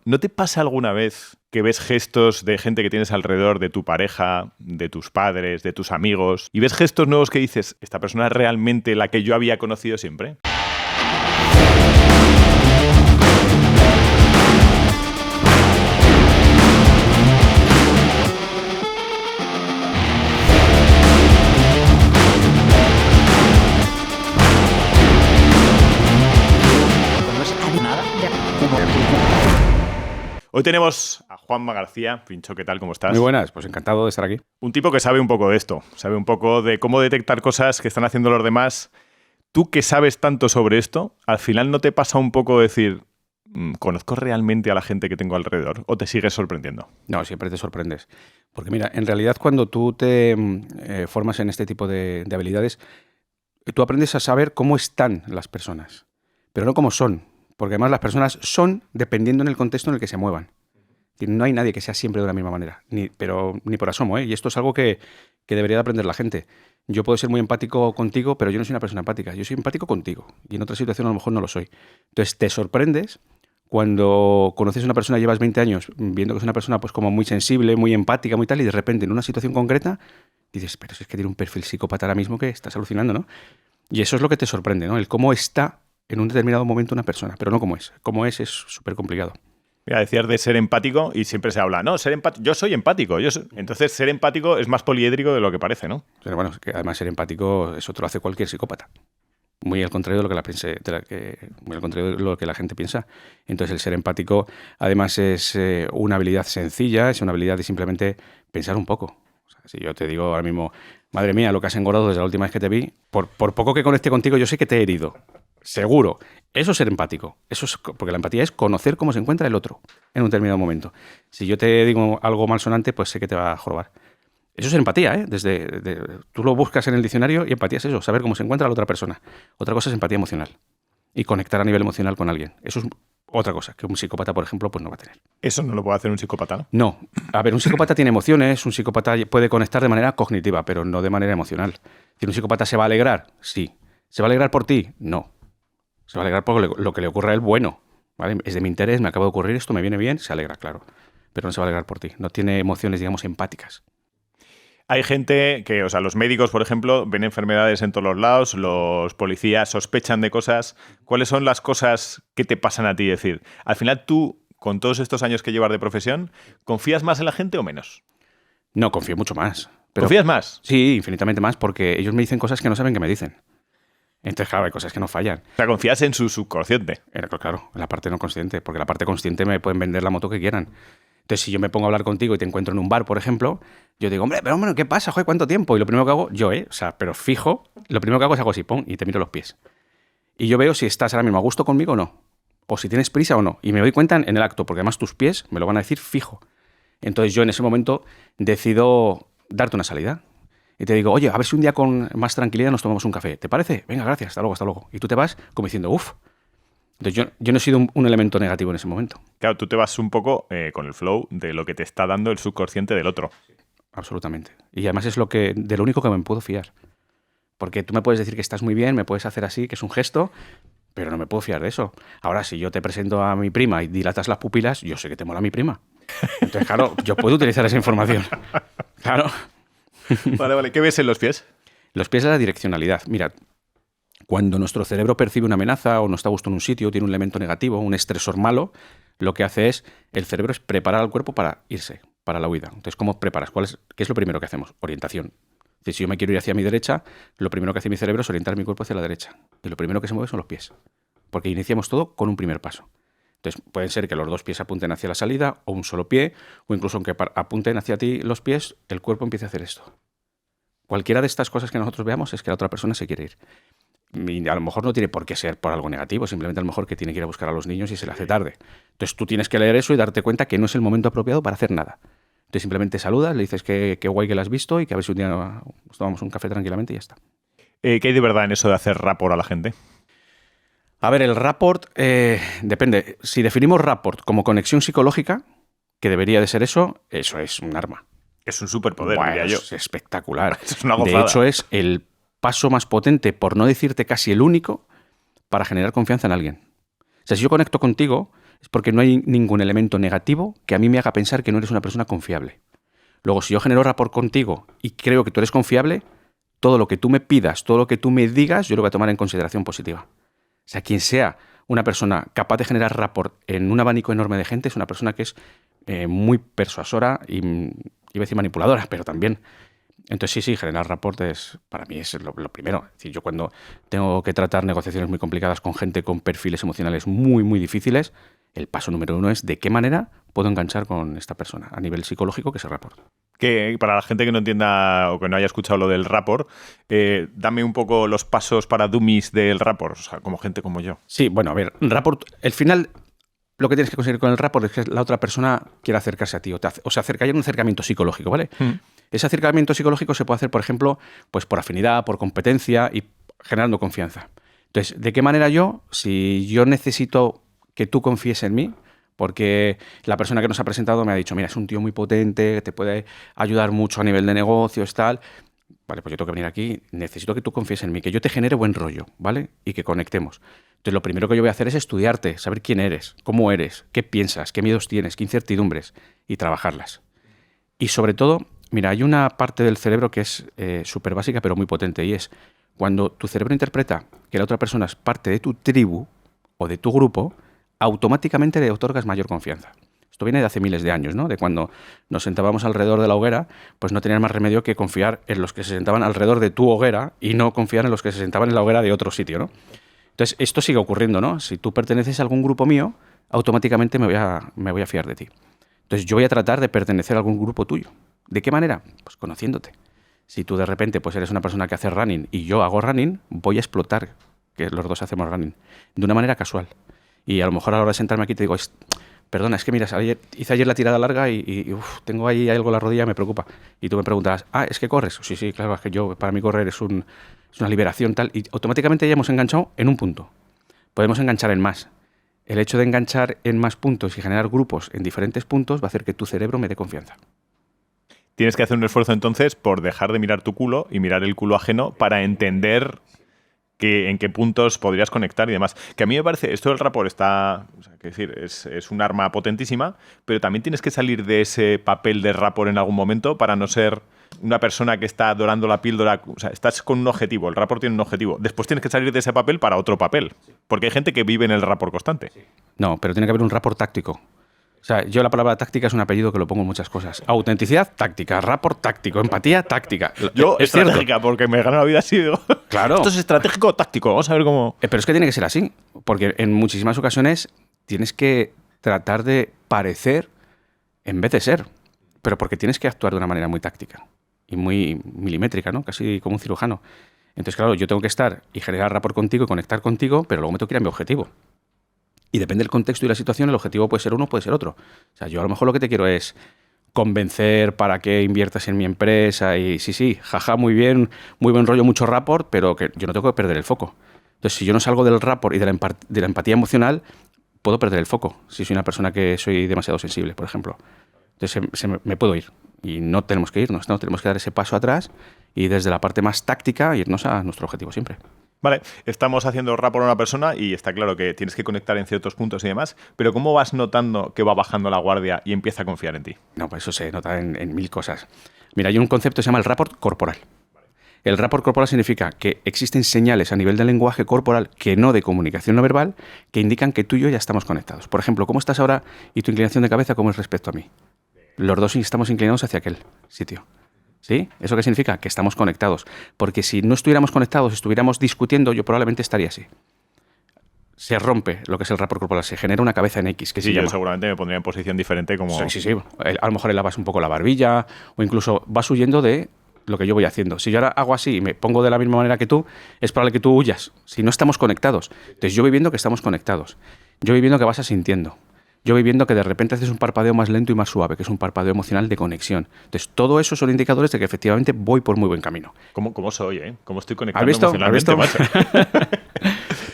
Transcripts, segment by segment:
¿no te pasa alguna vez que ves gestos de gente que tienes alrededor, de tu pareja, de tus padres, de tus amigos, y ves gestos nuevos que dices, esta persona es realmente la que yo había conocido siempre? Hoy tenemos a Juanma García. Pincho, ¿qué tal? ¿Cómo estás? Muy buenas, pues encantado de estar aquí. Un tipo que sabe un poco de esto, sabe un poco de cómo detectar cosas que están haciendo los demás. Tú que sabes tanto sobre esto, ¿al final no te pasa un poco decir, ¿conozco realmente a la gente que tengo alrededor? ¿O te sigues sorprendiendo? No, siempre te sorprendes. Porque mira, en realidad cuando tú te formas en este tipo de habilidades, tú aprendes a saber cómo están las personas, pero no cómo son. Porque además las personas son dependiendo en el contexto en el que se muevan. Y no hay nadie que sea siempre de la misma manera, ni por asomo, ¿eh? Y esto es algo que debería de aprender la gente. Yo puedo ser muy empático contigo, pero yo no soy una persona empática. Yo soy empático contigo. Y en otra situación a lo mejor no lo soy. Entonces te sorprendes cuando conoces a una persona, llevas 20 años viendo que es una persona pues como muy sensible, muy empática, muy tal, y de repente en una situación concreta dices, pero si es que tiene un perfil psicópata ahora mismo que estás alucinando, ¿no? Y eso es lo que te sorprende, ¿no? El cómo está en un determinado momento una persona, pero no cómo es. Cómo es súper complicado. Mira, decías de ser empático y siempre se habla, no, ser empático, yo soy empático. Entonces, ser empático es más poliédrico de lo que parece, ¿no? Pero bueno, es que además ser empático, eso te lo hace cualquier psicópata. Muy al contrario de lo que muy al contrario de lo que la gente piensa. Entonces, el ser empático, además, es una habilidad sencilla, es una habilidad de simplemente pensar un poco. O sea, si yo te digo ahora mismo, madre mía, lo que has engordado desde la última vez que te vi, por poco que conecte contigo, yo sé que te he herido. Seguro. Eso es ser empático. Eso es, porque la empatía es conocer cómo se encuentra el otro en un determinado momento. Si yo te digo algo malsonante, pues sé que te va a jorobar. Eso es empatía, ¿eh? Tú lo buscas en el diccionario y empatía es eso, saber cómo se encuentra la otra persona. Otra cosa es empatía emocional y conectar a nivel emocional con alguien. Eso es otra cosa que un psicópata, por ejemplo, pues no va a tener. Eso no lo puede hacer un psicópata, ¿no? No. A ver, un psicópata tiene emociones, un psicópata puede conectar de manera cognitiva, pero no de manera emocional. ¿Un psicópata se va a alegrar? Sí. ¿Se va a alegrar por ti? No. Se va a alegrar por lo que le ocurra a él bueno, ¿vale? Es de mi interés, me acaba de ocurrir esto, me viene bien, se alegra, claro. Pero no se va a alegrar por ti. No tiene emociones, digamos, empáticas. Hay gente que, o sea, los médicos, por ejemplo, ven enfermedades en todos los lados, los policías sospechan de cosas. ¿Cuáles son las cosas que te pasan a ti? Es decir, al final tú, con todos estos años que llevas de profesión, ¿confías más en la gente o menos? No, confío mucho más. ¿Confías más? Sí, infinitamente más, porque ellos me dicen cosas que no saben que me dicen. Entonces, claro, hay cosas que no fallan. O sea, confías en su subconsciente. Claro, en la parte no consciente, porque la parte consciente me pueden vender la moto que quieran. Entonces, si yo me pongo a hablar contigo y te encuentro en un bar, por ejemplo, yo digo, hombre, ¿qué pasa? Joder, ¿cuánto tiempo? Y lo primero que hago, pero fijo, lo primero que hago es hago así, pum, y te miro los pies. Y yo veo si estás ahora mismo a gusto conmigo o no. O si tienes prisa o no. Y me doy cuenta en el acto, porque además tus pies me lo van a decir fijo. Entonces, yo en ese momento decido darte una salida. Y te digo, oye, a ver si un día con más tranquilidad nos tomamos un café. ¿Te parece? Venga, gracias, hasta luego, hasta luego. Y tú te vas como diciendo, uff. Entonces yo no he sido un elemento negativo en ese momento. Claro, tú te vas un poco con el flow de lo que te está dando el subconsciente del otro. Absolutamente. Y además es de lo único que me puedo fiar. Porque tú me puedes decir que estás muy bien, me puedes hacer así, que es un gesto, pero no me puedo fiar de eso. Ahora, si yo te presento a mi prima y dilatas las pupilas, yo sé que te mola mi prima. Entonces, claro, yo puedo utilizar esa información. Claro. Vale. ¿Qué ves en los pies? Los pies es la direccionalidad. Mira, cuando nuestro cerebro percibe una amenaza o no está a gusto en un sitio, tiene un elemento negativo, un estresor malo, lo que hace es, el cerebro es preparar al cuerpo para irse, para la huida. Entonces, ¿cómo preparas? ¿Qué es lo primero que hacemos? Orientación. Es decir, si yo me quiero ir hacia mi derecha, lo primero que hace mi cerebro es orientar mi cuerpo hacia la derecha. Y lo primero que se mueve son los pies. Porque iniciamos todo con un primer paso. Entonces, pueden ser que los dos pies apunten hacia la salida, o un solo pie, o incluso aunque apunten hacia ti los pies, el cuerpo empiece a hacer esto. Cualquiera de estas cosas que nosotros veamos es que la otra persona se quiere ir. Y a lo mejor no tiene por qué ser por algo negativo, simplemente a lo mejor que tiene que ir a buscar a los niños y se le hace tarde. Entonces tú tienes que leer eso y darte cuenta que no es el momento apropiado para hacer nada. Entonces simplemente saludas, le dices que guay que la has visto y que a ver si un día nos tomamos un café tranquilamente y ya está. ¿Qué hay de verdad en eso de hacer rapport a la gente? A ver, el rapport depende. Si definimos rapport como conexión psicológica, que debería de ser eso es un arma. Es un superpoder, bueno, diría yo. Es espectacular. Es una gozada. De hecho, es el paso más potente, por no decirte casi el único, para generar confianza en alguien. O sea, si yo conecto contigo, es porque no hay ningún elemento negativo que a mí me haga pensar que no eres una persona confiable. Luego, si yo genero rapport contigo y creo que tú eres confiable, todo lo que tú me pidas, todo lo que tú me digas, yo lo voy a tomar en consideración positiva. O sea, quien sea una persona capaz de generar rapport en un abanico enorme de gente es una persona que es muy persuasora y, iba a decir manipuladora, pero también. Entonces, sí, generar rapport para mí es lo primero. Es decir, yo cuando tengo que tratar negociaciones muy complicadas con gente con perfiles emocionales muy, muy difíciles, el paso número 1 es de qué manera puedo enganchar con esta persona a nivel psicológico, que es el rapport. Que para la gente que no entienda o que no haya escuchado lo del rapport, dame un poco los pasos para dummies del rapport, o sea, como gente como yo. Sí, bueno, a ver, rapport, al final lo que tienes que conseguir con el rapport es que la otra persona quiera acercarse a ti o se acerca, hay un acercamiento psicológico, ¿vale? Ese acercamiento psicológico se puede hacer, por ejemplo, pues por afinidad, por competencia y generando confianza. Entonces, ¿de qué manera si yo necesito que tú confíes en mí, porque la persona que nos ha presentado me ha dicho, mira, es un tío muy potente, te puede ayudar mucho a nivel de negocios, tal. Vale, pues yo tengo que venir aquí, necesito que tú confíes en mí, que yo te genere buen rollo, ¿vale? Y que conectemos. Entonces, lo primero que yo voy a hacer es estudiarte, saber quién eres, cómo eres, qué piensas, qué miedos tienes, qué incertidumbres, y trabajarlas. Y sobre todo, mira, hay una parte del cerebro que es súper básica, pero muy potente, y es cuando tu cerebro interpreta que la otra persona es parte de tu tribu o de tu grupo, automáticamente le otorgas mayor confianza. Esto viene de hace miles de años, ¿no? De cuando nos sentábamos alrededor de la hoguera, pues no tenían más remedio que confiar en los que se sentaban alrededor de tu hoguera y no confiar en los que se sentaban en la hoguera de otro sitio, ¿no? Entonces, esto sigue ocurriendo, ¿no? Si tú perteneces a algún grupo mío, automáticamente me voy a fiar de ti. Entonces, yo voy a tratar de pertenecer a algún grupo tuyo. ¿De qué manera? Pues conociéndote. Si tú de repente pues eres una persona que hace running y yo hago running, voy a explotar que los dos hacemos running de una manera casual. Y a lo mejor a la hora de sentarme aquí te digo, perdona, es que mira, hice ayer la tirada larga y tengo ahí algo en la rodilla, me preocupa. Y tú me preguntarás, ¿es que corres? Sí, claro, es que para mí correr es una liberación tal. Y automáticamente ya hemos enganchado en un punto. Podemos enganchar en más. El hecho de enganchar en más puntos y generar grupos en diferentes puntos va a hacer que tu cerebro me dé confianza. Tienes que hacer un esfuerzo entonces por dejar de mirar tu culo y mirar el culo ajeno para entender en qué puntos podrías conectar y demás. Que a mí me parece, esto del rapport está, o sea, que decir, es un arma potentísima, pero también tienes que salir de ese papel de rapport en algún momento para no ser una persona que está dorando la píldora. O sea, estás con un objetivo, el rapport tiene un objetivo. Después tienes que salir de ese papel para otro papel, porque hay gente que vive en el rapport constante. No, pero tiene que haber un rapport táctico. O sea, yo la palabra táctica es un apellido que lo pongo en muchas cosas. Autenticidad, táctica. Rapport, táctico. Empatía, táctica. Yo, estratégica, porque me gano la vida así. Digo, claro. Esto es estratégico o táctico. Vamos a ver cómo... Pero es que tiene que ser así. Porque en muchísimas ocasiones tienes que tratar de parecer en vez de ser. Pero porque tienes que actuar de una manera muy táctica. Y muy milimétrica, ¿no? Casi como un cirujano. Entonces, claro, yo tengo que estar y generar rapport contigo y conectar contigo, pero luego me tengo que ir a mi objetivo. Y depende del contexto y la situación, el objetivo puede ser uno, puede ser otro. O sea, yo a lo mejor lo que te quiero es convencer para que inviertas en mi empresa y sí, jaja, muy bien, muy buen rollo, mucho rapport, pero que yo no tengo que perder el foco. Entonces, si yo no salgo del rapport y de la empatía emocional, puedo perder el foco si soy una persona que soy demasiado sensible, por ejemplo. Entonces, me puedo ir. Y no tenemos que irnos, ¿no? Tenemos que dar ese paso atrás y desde la parte más táctica irnos a nuestro objetivo siempre. Vale, estamos haciendo rapport a una persona y está claro que tienes que conectar en ciertos puntos y demás, pero ¿cómo vas notando que va bajando la guardia y empieza a confiar en ti? No, pues eso se nota en mil cosas. Mira, hay un concepto que se llama el rapport corporal. El rapport corporal significa que existen señales a nivel de lenguaje corporal, que no de comunicación no verbal, que indican que tú y yo ya estamos conectados. Por ejemplo, ¿cómo estás ahora y tu inclinación de cabeza cómo es respecto a mí? Los dos estamos inclinados hacia aquel sitio. ¿Sí? ¿Eso qué significa? Que estamos conectados. Porque si no estuviéramos conectados, estuviéramos discutiendo, yo probablemente estaría así. Se rompe lo que es el rapport corporal, se genera una cabeza en X. Que sí, yo seguramente me pondría en posición diferente como... Sí. A lo mejor elevas un poco la barbilla o incluso vas huyendo de lo que yo voy haciendo. Si yo ahora hago así y me pongo de la misma manera que tú, es probable que tú huyas. Si no estamos conectados. Entonces yo voy viendo que estamos conectados. Yo voy viendo que vas asintiendo. Yo voy viendo que de repente haces un parpadeo más lento y más suave, que es un parpadeo emocional de conexión. Entonces, todo eso son indicadores de que efectivamente voy por muy buen camino. ¿Cómo soy, eh? ¿Cómo estoy conectando emocionalmente, macho?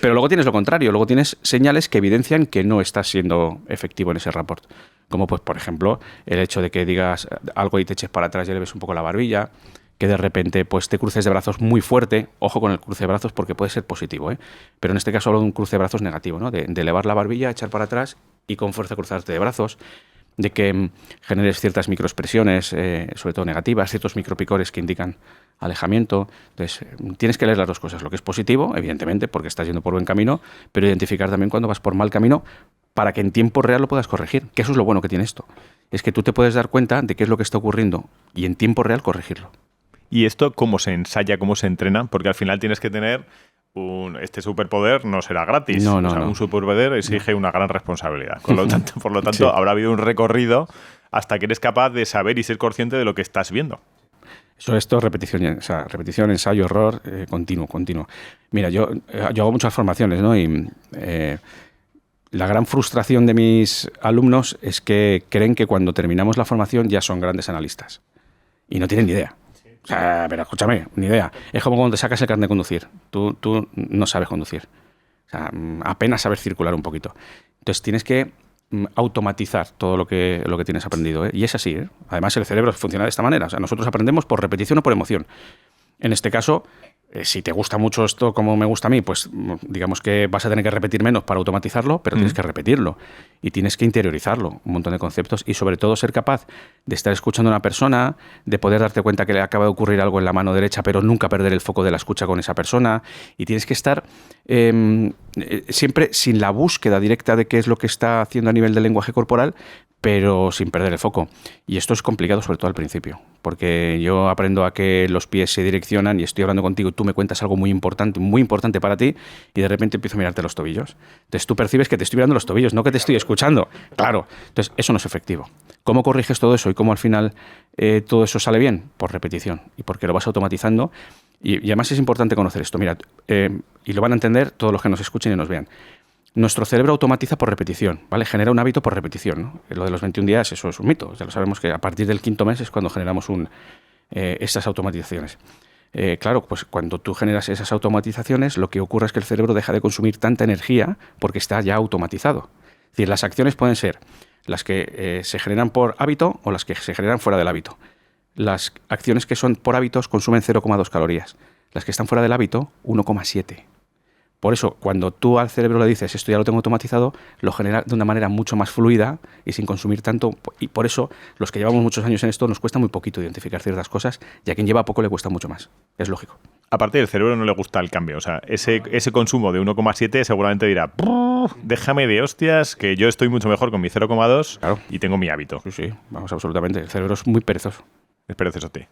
Pero luego tienes lo contrario. Luego tienes señales que evidencian que no estás siendo efectivo en ese rapport. Como, pues, por ejemplo, el hecho de que digas algo y te eches para atrás y le ves un poco la barbilla, que de repente pues te cruces de brazos muy fuerte. Ojo con el cruce de brazos porque puede ser positivo, ¿eh? Pero en este caso hablo de un cruce de brazos negativo, ¿no? De elevar la barbilla, echar para atrás y con fuerza cruzarte de brazos, de que generes ciertas microexpresiones, sobre todo negativas, ciertos micropicores que indican alejamiento. Entonces, tienes que leer las dos cosas. Lo que es positivo, evidentemente, porque estás yendo por buen camino, pero identificar también cuando vas por mal camino para que en tiempo real lo puedas corregir. Que eso es lo bueno que tiene esto. Es que tú te puedes dar cuenta de qué es lo que está ocurriendo y en tiempo real corregirlo. ¿Y esto cómo se ensaya, cómo se entrena? Porque al final tienes que tener este superpoder, no será gratis. No, un superpoder exige una gran responsabilidad. Por lo tanto, sí, habrá habido un recorrido hasta que eres capaz de saber y ser consciente de lo que estás viendo. Esto es repetición, ensayo, error, continuo. Mira, yo hago muchas formaciones, ¿no? Y la gran frustración de mis alumnos es que creen que cuando terminamos la formación ya son grandes analistas. Y no tienen ni idea. O sea, pero escúchame, ni idea. Es como cuando te sacas el carnet de conducir. Tú no sabes conducir. O sea, apenas sabes circular un poquito. Entonces tienes que automatizar todo lo que tienes aprendido, ¿eh? Y es así, ¿eh? Además, el cerebro funciona de esta manera. O sea, nosotros aprendemos por repetición o por emoción. En este caso, si te gusta mucho esto como me gusta a mí, pues digamos que vas a tener que repetir menos para automatizarlo, pero tienes que repetirlo y tienes que interiorizarlo, un montón de conceptos y sobre todo ser capaz de estar escuchando a una persona, de poder darte cuenta que le acaba de ocurrir algo en la mano derecha, pero nunca perder el foco de la escucha con esa persona, y tienes que estar siempre sin la búsqueda directa de qué es lo que está haciendo a nivel del lenguaje corporal, pero sin perder el foco. Y esto es complicado, sobre todo al principio, porque yo aprendo a que los pies se direccionan y estoy hablando contigo y tú me cuentas algo muy importante para ti, y de repente empiezo a mirarte los tobillos. Entonces tú percibes que te estoy mirando los tobillos, no que te estoy escuchando. Claro, entonces eso no es efectivo. ¿Cómo corriges todo eso y cómo al final todo eso sale bien? Por repetición y porque lo vas automatizando. Y además es importante conocer esto. Mira, y lo van a entender todos los que nos escuchen y nos vean. Nuestro cerebro automatiza por repetición, ¿vale? Genera un hábito por repetición, ¿no? Lo de los 21 días, eso es un mito. Ya lo sabemos que a partir del 5.º mes es cuando generamos estas automatizaciones. Claro, pues cuando tú generas esas automatizaciones, lo que ocurre es que el cerebro deja de consumir tanta energía porque está ya automatizado. Es decir, las acciones pueden ser las que se generan por hábito o las que se generan fuera del hábito. Las acciones que son por hábitos consumen 0,2 calorías. Las que están fuera del hábito, 1,7. Por eso, cuando tú al cerebro le dices esto ya lo tengo automatizado, lo genera de una manera mucho más fluida y sin consumir tanto. Y por eso, los que llevamos muchos años en esto, nos cuesta muy poquito identificar ciertas cosas, y a quien lleva poco le cuesta mucho más. Es lógico. Aparte, del cerebro no le gusta el cambio. O sea, ese consumo de 1,7 seguramente dirá, déjame de hostias, que yo estoy mucho mejor con mi 0,2 claro, y tengo mi hábito. Sí, vamos, absolutamente. El cerebro es muy perezoso. Es perezosote.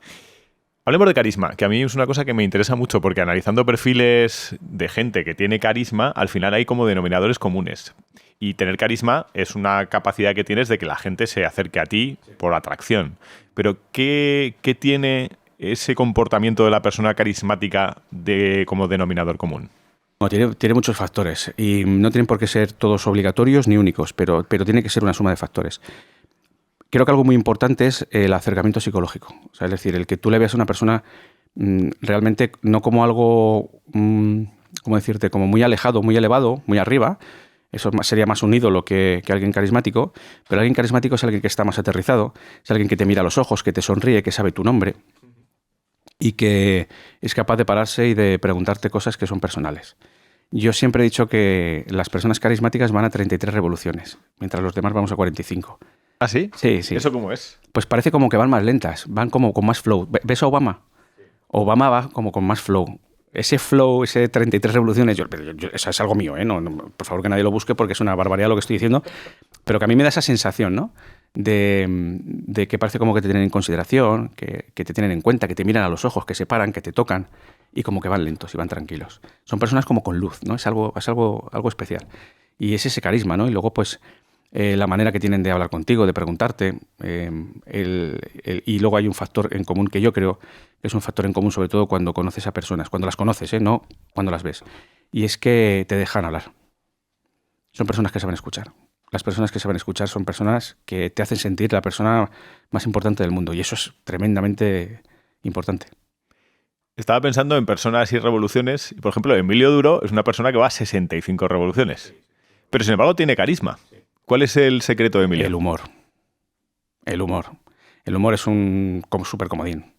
Hablemos de carisma, que a mí es una cosa que me interesa mucho porque analizando perfiles de gente que tiene carisma, al final hay como denominadores comunes. Y tener carisma es una capacidad que tienes de que la gente se acerque a ti por atracción. Pero ¿qué tiene ese comportamiento de la persona carismática como denominador común? Bueno, tiene muchos factores y no tienen por qué ser todos obligatorios ni únicos, pero tiene que ser una suma de factores. Creo que algo muy importante es el acercamiento psicológico. O sea, es decir, el que tú le veas a una persona realmente no como algo, ¿cómo decirte?, como muy alejado, muy elevado, muy arriba. Eso sería más un ídolo que alguien carismático. Pero alguien carismático es alguien que está más aterrizado, es alguien que te mira a los ojos, que te sonríe, que sabe tu nombre y que es capaz de pararse y de preguntarte cosas que son personales. Yo siempre he dicho que las personas carismáticas van a 33 revoluciones, mientras los demás vamos a 45. ¿Ah, sí? Sí. ¿Eso cómo es? Pues parece como que van más lentas, van como con más flow. ¿Ves a Obama? Obama va como con más flow. Ese flow, ese 33 revoluciones, eso es algo mío, ¿eh? No, por favor que nadie lo busque porque es una barbaridad lo que estoy diciendo, pero que a mí me da esa sensación, ¿no? De que parece como que te tienen en consideración, que te tienen en cuenta, que te miran a los ojos, que se paran, que te tocan y como que van lentos y van tranquilos. Son personas como con luz, ¿no? Es algo especial. Y es ese carisma, ¿no? Y luego, pues, la manera que tienen de hablar contigo, de preguntarte. Y luego hay un factor en común que yo creo que es un factor en común, sobre todo cuando conoces a personas, cuando las conoces, no cuando las ves. Y es que te dejan hablar. Son personas que saben escuchar. Las personas que saben escuchar son personas que te hacen sentir la persona más importante del mundo. Y eso es tremendamente importante. Estaba pensando en personas y revoluciones. Y, por ejemplo, Emilio Duro es una persona que va a 65 revoluciones. Pero, sin embargo, tiene carisma. ¿Cuál es el secreto de Emilio? El humor. El humor es un súper comodín.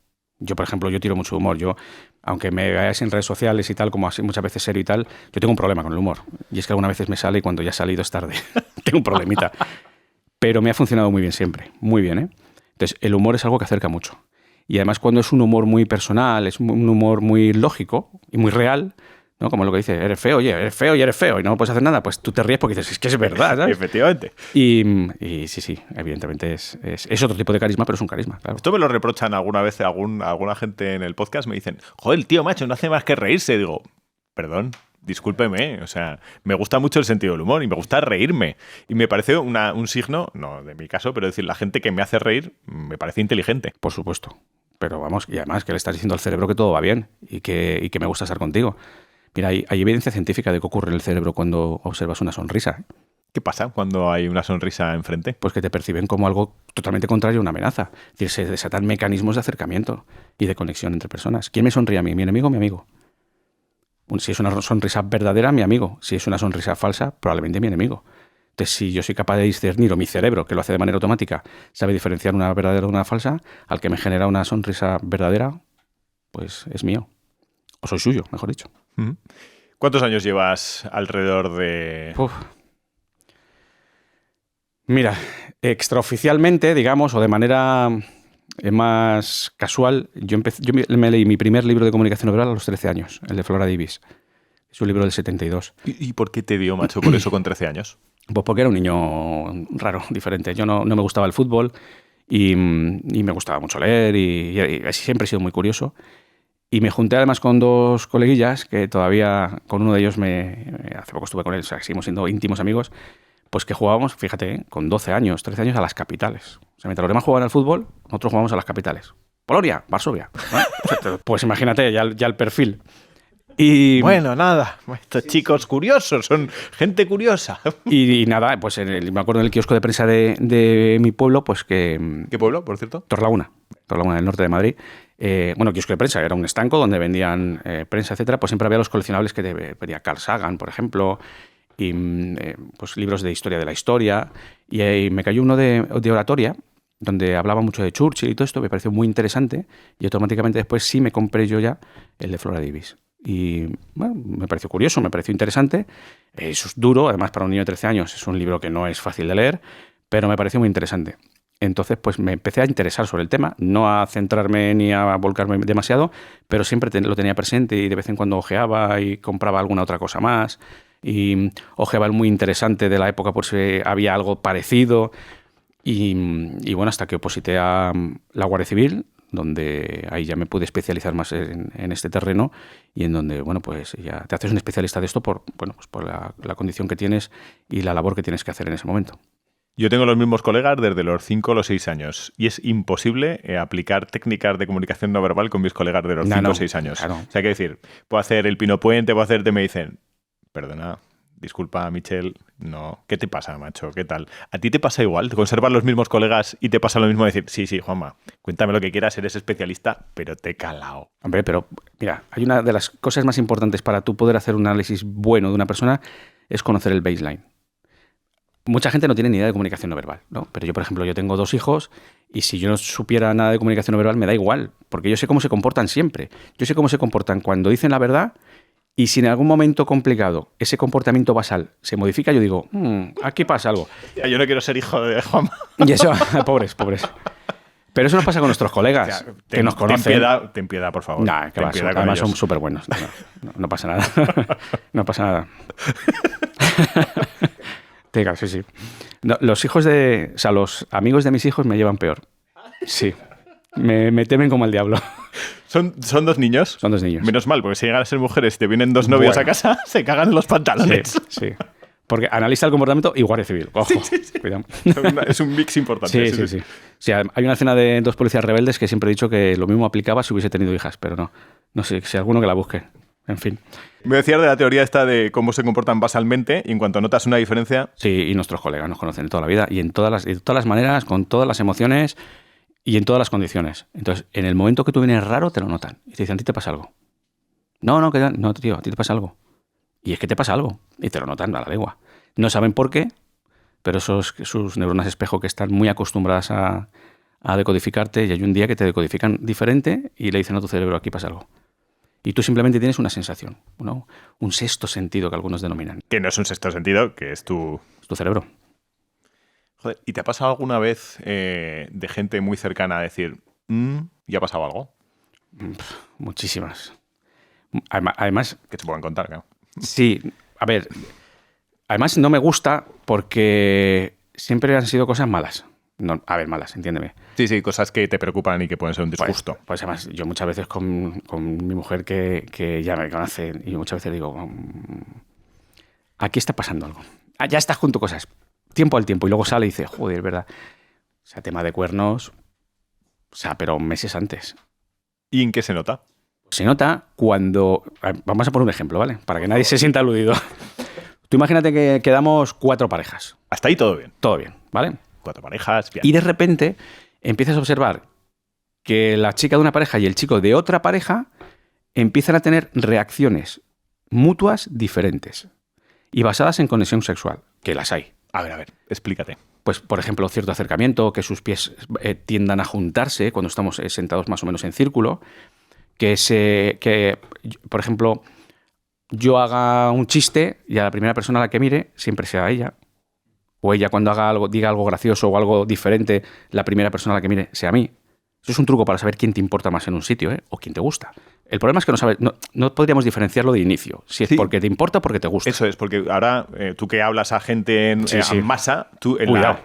Yo, por ejemplo, yo tiro mucho humor. Yo, aunque me veáis en redes sociales y tal, como así muchas veces serio y tal, yo tengo un problema con el humor. Y es que algunas veces me sale y cuando ya ha salido es tarde. Tengo un problemita. Pero me ha funcionado muy bien siempre. Muy bien, ¿eh? Entonces, el humor es algo que acerca mucho. Y además, cuando es un humor muy personal, es un humor muy lógico y muy real, ¿no? Como lo que dice, eres feo, oye, eres feo y eres feo y no puedes hacer nada, pues tú te ríes porque dices, es que es verdad, ¿sabes? Efectivamente. Y sí, evidentemente es otro tipo de carisma, pero es un carisma, claro. Esto me lo reprochan alguna vez alguna gente en el podcast, me dicen, joder, el tío macho no hace más que reírse. Digo, perdón, discúlpeme, o sea, me gusta mucho el sentido del humor y me gusta reírme. Y me parece un signo, no de mi caso, pero decir, la gente que me hace reír me parece inteligente. Por supuesto. Pero vamos, y además que le estás diciendo al cerebro que todo va bien y que me gusta estar contigo. Mira, hay evidencia científica de qué ocurre en el cerebro cuando observas una sonrisa. ¿Qué pasa cuando hay una sonrisa enfrente? Pues que te perciben como algo totalmente contrario a una amenaza. Es decir, se desatan mecanismos de acercamiento y de conexión entre personas. ¿Quién me sonríe a mí? ¿Mi enemigo o mi amigo? Si es una sonrisa verdadera, mi amigo. Si es una sonrisa falsa, probablemente mi enemigo. Entonces, si yo soy capaz de discernir, o mi cerebro, que lo hace de manera automática, sabe diferenciar una verdadera de una falsa, al que me genera una sonrisa verdadera, pues es mío. O soy suyo, mejor dicho. ¿Cuántos años llevas alrededor de...? Uf. Mira, extraoficialmente, digamos, o de manera más casual, yo me leí mi primer libro de comunicación no verbal a los 13 años, el de Flora Davis. Es un libro del 72. ¿Y por qué te dio, macho, por eso con 13 años? Pues porque era un niño raro, diferente. Yo no me gustaba el fútbol y me gustaba mucho leer y siempre he sido muy curioso. Y me junté además con dos coleguillas que todavía, con uno de ellos hace poco estuve con él, o sea, seguimos siendo íntimos amigos, pues que jugábamos, fíjate, con 12 años, 13 años a las capitales. O sea, mientras los demás jugaban al fútbol, nosotros jugábamos a las capitales. Polonia, Varsovia. ¿No? Pues imagínate ya el perfil. Y, bueno, nada, estos chicos curiosos, son gente curiosa. Y nada, pues me acuerdo en el kiosco de prensa de mi pueblo, pues que... ¿Qué pueblo, por cierto? Torrelaguna, del norte de Madrid. Bueno, kiosco de prensa, era un estanco donde vendían prensa, etcétera. Pues siempre había los coleccionables que venía Carl Sagan, por ejemplo, y pues libros de historia de la historia. Y me cayó uno de oratoria, donde hablaba mucho de Churchill y todo esto, me pareció muy interesante. Y automáticamente después sí me compré yo ya el de Flora Davis. Y bueno, me pareció curioso, me pareció interesante. Eso es duro, además para un niño de 13 años es un libro que no es fácil de leer, pero me pareció muy interesante. Entonces pues me empecé a interesar sobre el tema, no a centrarme ni a volcarme demasiado, pero siempre lo tenía presente y de vez en cuando ojeaba y compraba alguna otra cosa más. Y ojeaba el muy interesante de la época por si había algo parecido. Y bueno, hasta que oposité a la Guardia Civil, donde ahí ya me pude especializar más en este terreno y en donde, bueno, pues ya te haces un especialista de esto por la condición que tienes y la labor que tienes que hacer en ese momento. Yo tengo los mismos colegas desde los 5 o los 6 años y es imposible aplicar técnicas de comunicación no verbal con mis colegas de los 5 o 6 años. Claro. O sea, hay que decir, puedo hacer el pino puente, puedo hacerte, me dicen, perdona, disculpa, Michel, no. ¿Qué te pasa, macho? ¿Qué tal? ¿A ti te pasa igual? ¿Te conservas los mismos colegas y te pasa lo mismo decir, sí, Juanma, cuéntame lo que quieras, eres especialista, pero te he calao? Hombre, pero mira, hay una de las cosas más importantes para tú poder hacer un análisis bueno de una persona es conocer el baseline. Mucha gente no tiene ni idea de comunicación no verbal, ¿no? Pero yo, por ejemplo, yo tengo 2 hijos y si yo no supiera nada de comunicación no verbal me da igual, porque yo sé cómo se comportan siempre. Yo sé cómo se comportan cuando dicen la verdad. Y si en algún momento complicado ese comportamiento basal se modifica, yo digo, aquí pasa algo. Yo no quiero ser hijo de Juanma. Y eso, pobres. Pero eso nos pasa con nuestros colegas, que nos conocen. Ten piedad, por favor. Nah, que va, además son súper buenos. No pasa nada. No pasa nada. Sí. No, los hijos o sea, los amigos de mis hijos me llevan peor. Sí. Me temen como el diablo. ¿Son 2 niños? Son 2 niños. Menos mal, porque si llegan a ser mujeres y te vienen 2 novios a casa, se cagan en los pantalones. Sí. Porque analiza el comportamiento y Guardia Civil. Ojo, sí. Cuidado. Es un mix importante. Sí. O sea, hay una escena de 2 policías rebeldes que siempre he dicho que lo mismo aplicaba si hubiese tenido hijas, pero no. No sé, si alguno que la busque. En fin. Me decías de la teoría esta de cómo se comportan basalmente y en cuanto notas una diferencia... Sí, y nuestros colegas nos conocen de toda la vida y de todas las maneras, con todas las emociones y en todas las condiciones. Entonces, en el momento que tú vienes raro, te lo notan. Y te dicen, ¿a ti te pasa algo? No, tío, a ti te pasa algo. Y es que te pasa algo. Y te lo notan a la legua. No saben por qué, pero sus neuronas espejo que están muy acostumbradas a a decodificarte y hay un día que te decodifican diferente y le dicen a tu cerebro, aquí pasa algo. Y tú simplemente tienes una sensación, ¿no? Un sexto sentido que algunos denominan. Que no es un sexto sentido, que es tu cerebro. Joder, ¿y te ha pasado alguna vez de gente muy cercana a decir, ¿ya ha pasado algo? Muchísimas. Además... Que te puedan contar, claro. Sí, a ver, además no me gusta porque siempre han sido cosas malas. No, a ver, malas, entiéndeme. Sí, cosas que te preocupan y que pueden ser un disgusto. Pues además, yo muchas veces con mi mujer que ya me conoce y muchas veces digo, aquí está pasando algo. Ya estás junto a cosas. Tiempo al tiempo. Y luego sale y dice, joder, es verdad. O sea, tema de cuernos, o sea, pero meses antes. ¿Y en qué se nota? Se nota cuando... Vamos a poner un ejemplo, ¿vale? Para que nadie se sienta aludido. Tú imagínate que quedamos 4 parejas. Hasta ahí todo bien. Todo bien, ¿vale? 4 parejas, bien. Y de repente empiezas a observar que la chica de una pareja y el chico de otra pareja empiezan a tener reacciones mutuas diferentes y basadas en conexión sexual, que las hay. A ver, explícate. Pues, por ejemplo, cierto acercamiento, que sus pies tiendan a juntarse cuando estamos sentados más o menos en círculo, que, por ejemplo, yo haga un chiste y a la primera persona a la que mire siempre sea ella, o ella cuando diga algo gracioso o algo diferente, la primera persona a la que mire sea a mí. Eso es un truco para saber quién te importa más en un sitio, o quién te gusta. El problema es que no podríamos diferenciarlo de inicio, si es porque te importa o porque te gusta. Eso es, porque ahora tú que hablas a gente en masa, tú cuidado.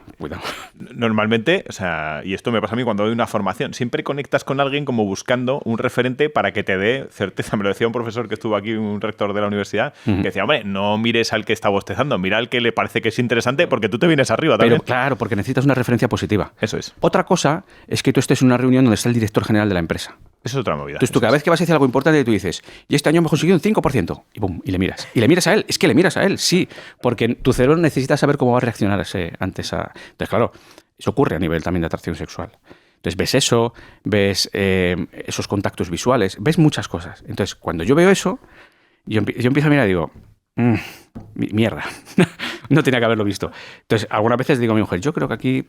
Normalmente, o sea, y esto me pasa a mí cuando doy una formación, siempre conectas con alguien como buscando un referente para que te dé certeza. Me lo decía un profesor que estuvo aquí, un rector de la universidad, que decía, hombre, no mires al que está bostezando, mira al que le parece que es interesante porque tú te vienes arriba también. Pero claro, porque necesitas una referencia positiva. Eso es. Otra cosa es que tú estés en una reunión donde está el director general de la empresa. Eso es otra movida. Entonces tú cada vez que vas a decir algo importante tú dices, y este año hemos conseguido un 5%, y pum, y le miras. Y le miras a él, es que le miras a él, sí, porque tu cerebro necesita saber cómo va a reaccionar antes a... Entonces, claro, eso ocurre a nivel también de atracción sexual. Entonces ves eso, ves esos contactos visuales, ves muchas cosas. Entonces, cuando yo veo eso, yo empiezo a mirar y digo, mierda, no tenía que haberlo visto. Entonces, algunas veces digo a mi mujer, yo creo que aquí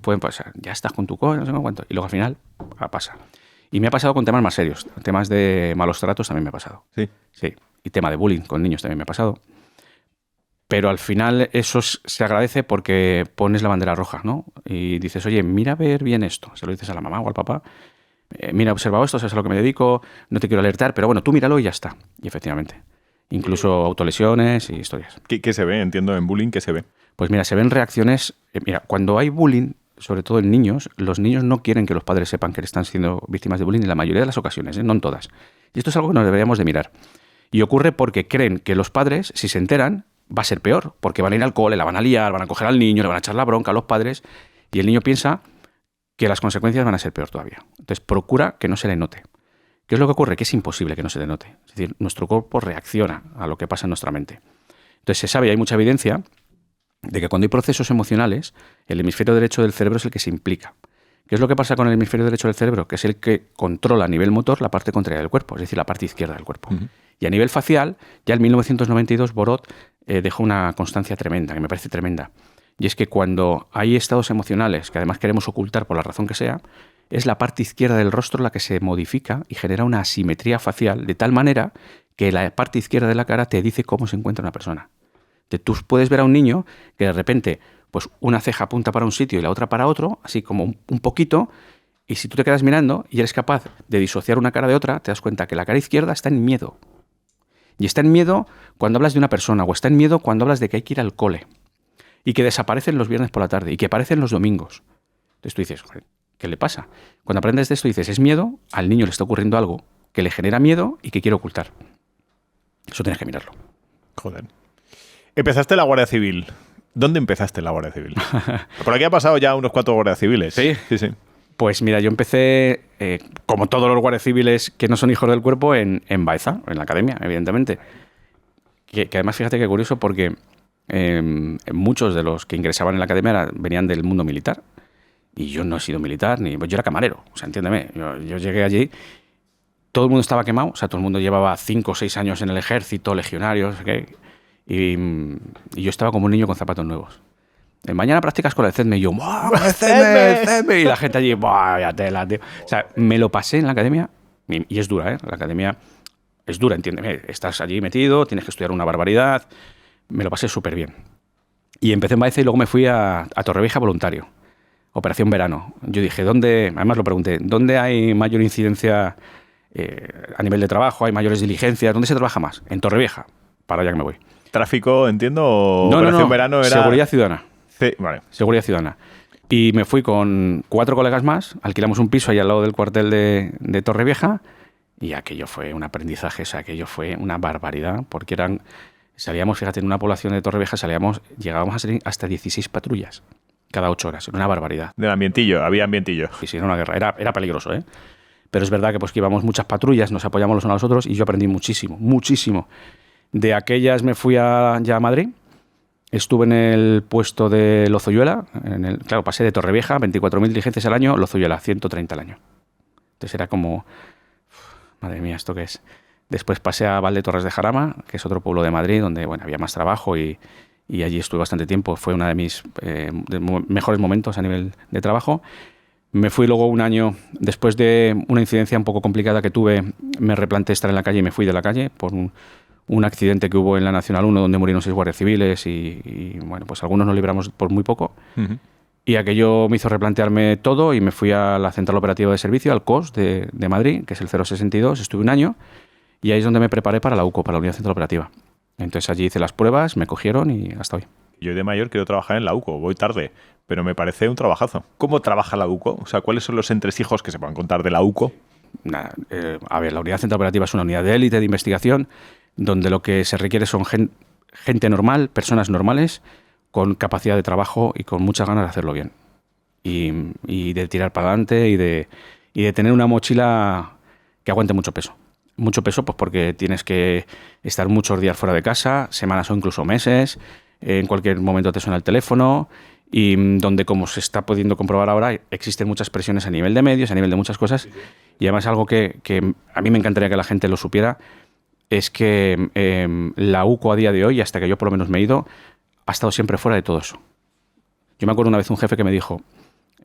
pueden pasar, ya estás con tu cosa, no sé cuánto, y luego al final pasa. Y me ha pasado con temas más serios. Temas de malos tratos también me ha pasado. Sí. Y tema de bullying con niños también me ha pasado. Pero al final eso se agradece porque pones la bandera roja, ¿no? Y dices, oye, mira a ver bien esto. Se lo dices a la mamá o al papá. Mira, he observado esto, sabes a lo que me dedico, no te quiero alertar, pero bueno, tú míralo y ya está. Y efectivamente. Incluso autolesiones y historias. ¿Qué se ve? Entiendo, en bullying, ¿qué se ve? Pues mira, se ven reacciones... mira, cuando hay bullying, sobre todo en niños, los niños no quieren que los padres sepan que están siendo víctimas de bullying en la mayoría de las ocasiones, no en todas. Y esto es algo que nos deberíamos de mirar. Y ocurre porque creen que los padres, si se enteran, va a ser peor, porque van a ir al cole, la van a liar, van a coger al niño, le van a echar la bronca a los padres, y el niño piensa que las consecuencias van a ser peor todavía. Entonces procura que no se le note. ¿Qué es lo que ocurre? Que es imposible que no se le note. Es decir, nuestro cuerpo reacciona a lo que pasa en nuestra mente. Entonces se sabe, y hay mucha evidencia, de que cuando hay procesos emocionales, el hemisferio derecho del cerebro es el que se implica. ¿Qué es lo que pasa con el hemisferio derecho del cerebro? Que es el que controla a nivel motor la parte contraria del cuerpo, es decir, la parte izquierda del cuerpo. Y a nivel facial, ya en 1992 Borot dejó una constancia tremenda, que me parece tremenda. Y es que cuando hay estados emocionales que además queremos ocultar por la razón que sea, es la parte izquierda del rostro la que se modifica y genera una asimetría facial de tal manera que la parte izquierda de la cara te dice cómo se encuentra una persona. Tú puedes ver a un niño que de repente pues una ceja apunta para un sitio y la otra para otro, así como un poquito, y si tú te quedas mirando y eres capaz de disociar una cara de otra, te das cuenta que la cara izquierda está en miedo. Y está en miedo cuando hablas de una persona, o está en miedo cuando hablas de que hay que ir al cole, y que desaparecen los viernes por la tarde, y que aparecen los domingos. Entonces tú dices, joder, ¿qué le pasa? Cuando aprendes de esto dices, es miedo, al niño le está ocurriendo algo que le genera miedo y que quiere ocultar. Eso tienes que mirarlo. Joder. Empezaste la Guardia Civil. ¿Dónde empezaste la Guardia Civil? Por aquí ha pasado ya unos 4 guardias civiles. Sí. Pues mira, yo empecé, como todos los guardias civiles que no son hijos del cuerpo, en Baeza, en la academia, evidentemente. Que además, fíjate qué curioso, porque muchos de los que ingresaban en la academia venían del mundo militar. Y yo no he sido militar, yo era camarero. O sea, entiéndeme, yo llegué allí, todo el mundo estaba quemado, o sea, todo el mundo llevaba 5 o 6 años en el ejército, legionarios, y yo estaba como un niño con zapatos nuevos. Mañana practicas con el CEDME. Y yo, ¡buah, el CEDME, el CEDME! Y la gente allí, ¡buah, ya tela, tío! O sea, me lo pasé en la academia, y es dura, ¿eh? La academia es dura, entiéndeme. Estás allí metido, tienes que estudiar una barbaridad. Me lo pasé súper bien. Y empecé en Baeza y luego me fui a Torrevieja voluntario. Operación verano. Yo dije, además lo pregunté, ¿dónde hay mayor incidencia a nivel de trabajo? ¿Hay mayores diligencias? ¿Dónde se trabaja más? En Torrevieja. Para allá que me voy. ¿Tráfico, entiendo? ¿O No, operación verano era...? Seguridad ciudadana. Vale. Seguridad ciudadana. Y me fui con 4 colegas más, alquilamos un piso ahí al lado del cuartel de Torrevieja y aquello fue un aprendizaje, o sea, aquello fue una barbaridad, porque salíamos, fíjate, en una población de Torrevieja llegábamos a salir hasta 16 patrullas cada 8 horas, era una barbaridad. Del ambientillo, había ambientillo. Sí, era una guerra, era peligroso, ¿eh? Pero es verdad que pues que íbamos muchas patrullas, nos apoyamos los unos a los otros y yo aprendí muchísimo, muchísimo. De aquellas me fui ya a Madrid. Estuve en el puesto de Lozoyuela, claro, pasé de Torrevieja, 24.000 diligencias al año, Lozoyuela, 130 al año. Entonces era como, madre mía, ¿esto qué es? Después pasé a Valdetorres de Jarama, que es otro pueblo de Madrid, donde bueno, había más trabajo y allí estuve bastante tiempo. Fue uno de mis mejores momentos a nivel de trabajo. Me fui luego un año, después de una incidencia un poco complicada que tuve, me replanteé estar en la calle y me fui de la calle por un accidente que hubo en la Nacional 1 donde murieron 6 guardias civiles y bueno, pues algunos nos libramos por muy poco. Uh-huh. Y aquello me hizo replantearme todo y me fui a la Central Operativa de Servicio, al COS de Madrid, que es el 062, estuve un año y ahí es donde me preparé para la UCO, para la Unidad Central Operativa. Entonces allí hice las pruebas, me cogieron y hasta hoy. Yo de mayor quiero trabajar en la UCO, voy tarde, pero me parece un trabajazo. ¿Cómo trabaja la UCO? O sea, ¿cuáles son los entresijos que se puedan contar de la UCO? Nada, a ver, la Unidad Central Operativa es una unidad de élite de investigación donde lo que se requiere son gente normal, personas normales, con capacidad de trabajo y con muchas ganas de hacerlo bien. Y de tirar para adelante y de tener una mochila que aguante mucho peso. Mucho peso pues porque tienes que estar muchos días fuera de casa, semanas o incluso meses, en cualquier momento te suena el teléfono y donde, como se está pudiendo comprobar ahora, existen muchas presiones a nivel de medios, a nivel de muchas cosas. Y además algo que a mí me encantaría que la gente lo supiera es que la UCO a día de hoy, hasta que yo por lo menos me he ido, ha estado siempre fuera de todo eso. Yo me acuerdo una vez un jefe que me dijo,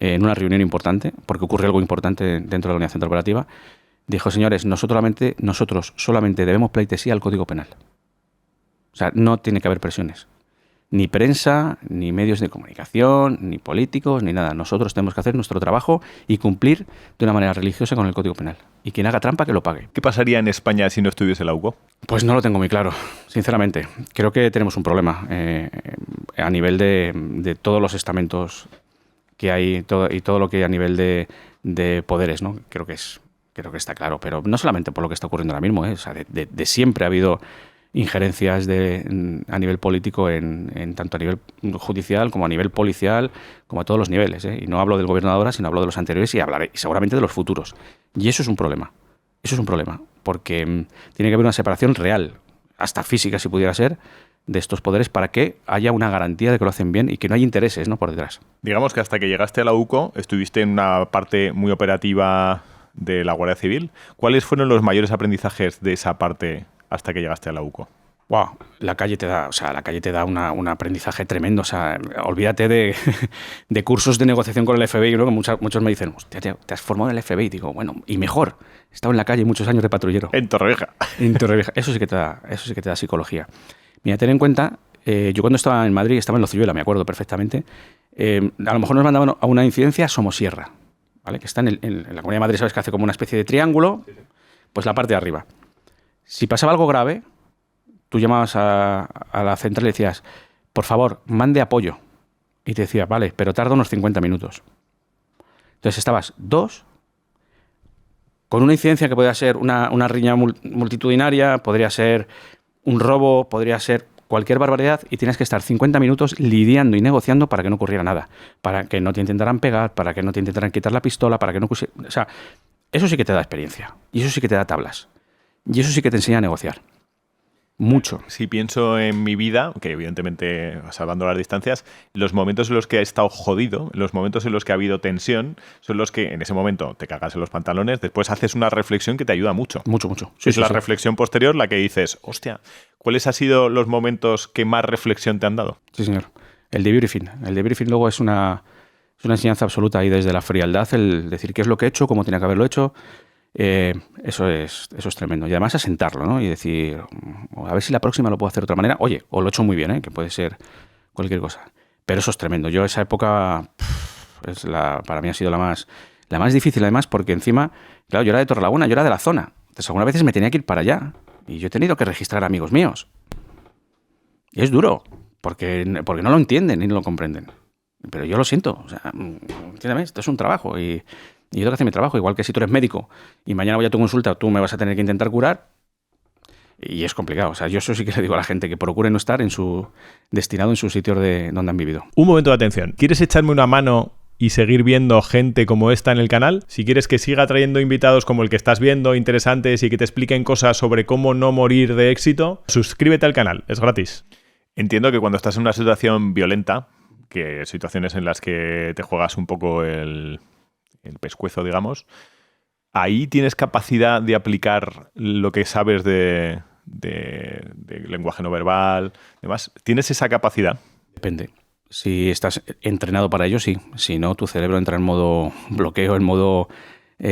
en una reunión importante, porque ocurre algo importante dentro de la Unidad Central Operativa, dijo, señores, nosotros solamente debemos pleitesía al Código Penal. O sea, no tiene que haber presiones. Ni prensa, ni medios de comunicación, ni políticos, ni nada. Nosotros tenemos que hacer nuestro trabajo y cumplir de una manera religiosa con el Código Penal. Y quien haga trampa, que lo pague. ¿Qué pasaría en España si no estuviese la UCO? Pues no lo tengo muy claro, sinceramente. Creo que tenemos un problema a nivel de todos los estamentos que hay y todo lo que hay a nivel de poderes, ¿no? Creo que está claro, pero no solamente por lo que está ocurriendo ahora mismo, O sea, de siempre ha habido injerencias a nivel político en tanto a nivel judicial como a nivel policial, como a todos los niveles, Y no hablo del gobierno de ahora, sino hablo de los anteriores y hablaré seguramente de los futuros. Y eso es un problema. Eso es un problema, porque tiene que haber una separación real, hasta física si pudiera ser, de estos poderes para que haya una garantía de que lo hacen bien y que no hay intereses, ¿no?, por detrás. Digamos que hasta que llegaste a la UCO estuviste en una parte muy operativa de la Guardia Civil. ¿Cuáles fueron los mayores aprendizajes de esa parte hasta que llegaste a la UCO? Wow, la calle te da un aprendizaje tremendo. O sea, olvídate de cursos de negociación con el FBI, ¿no? Que muchos me dicen, hostia, te has formado en el FBI. Digo, bueno, y mejor. He estado en la calle muchos años de patrullero. En Torrevieja. En Torrevieja. Eso sí que te da psicología. Mira, ten en cuenta, yo cuando estaba en Madrid, estaba en Lozoyuela, me acuerdo perfectamente. A lo mejor nos mandaban a una incidencia Somosierra, ¿vale? Que está en la Comunidad de Madrid, sabes que hace como una especie de triángulo, pues la parte de arriba. Si pasaba algo grave, tú llamabas a la central y decías, por favor, mande apoyo. Y te decía, vale, pero tarda unos 50 minutos. Entonces estabas 2, con una incidencia que podía ser una riña multitudinaria, podría ser un robo, podría ser cualquier barbaridad, y tienes que estar 50 minutos lidiando y negociando para que no ocurriera nada, para que no te intentaran pegar, para que no te intentaran quitar la pistola, para que no... O sea, eso sí que te da experiencia, y eso sí que te da tablas, y eso sí que te enseña a negociar. Mucho. Si pienso en mi vida, que evidentemente, salvando las distancias, los momentos en los que he estado jodido, los momentos en los que ha habido tensión, son los que en ese momento te cagas en los pantalones, después haces una reflexión que te ayuda mucho. Mucho. Sí, es la reflexión posterior la que dices, hostia, ¿cuáles han sido los momentos que más reflexión te han dado? Sí, señor. El debriefing. El debriefing luego es una enseñanza absoluta y desde la frialdad, el decir qué es lo que he hecho, cómo tenía que haberlo hecho, eso es tremendo. Y además asentarlo, ¿no? Y decir, a ver si la próxima lo puedo hacer de otra manera. Oye, o lo he hecho muy bien, que puede ser cualquier cosa. Pero eso es tremendo. Yo esa época para mí ha sido la más difícil, además, porque encima, claro, yo era de Torrelaguna, yo era de la zona. Entonces algunas veces me tenía que ir para allá. Y yo he tenido que registrar amigos míos. Y es duro, porque no lo entienden ni no lo comprenden. Pero yo lo siento, o sea, entiéndeme, esto es un trabajo y yo tengo que hacer mi trabajo, igual que si tú eres médico y mañana voy a tu consulta, tú me vas a tener que intentar curar y es complicado. O sea, yo eso sí que le digo a la gente, que procure no estar destinado en sus sitios donde han vivido. Un momento de atención. ¿Quieres echarme una mano y seguir viendo gente como esta en el canal? Si quieres que siga trayendo invitados como el que estás viendo, interesantes, y que te expliquen cosas sobre cómo no morir de éxito, suscríbete al canal, es gratis. Entiendo que cuando estás en una situación violenta, que situaciones en las que te juegas un poco el pescuezo, digamos, ahí tienes capacidad de aplicar lo que sabes de lenguaje no verbal, demás. ¿Tienes esa capacidad? Depende. Si estás entrenado para ello, sí. Si no, tu cerebro entra en modo bloqueo, en modo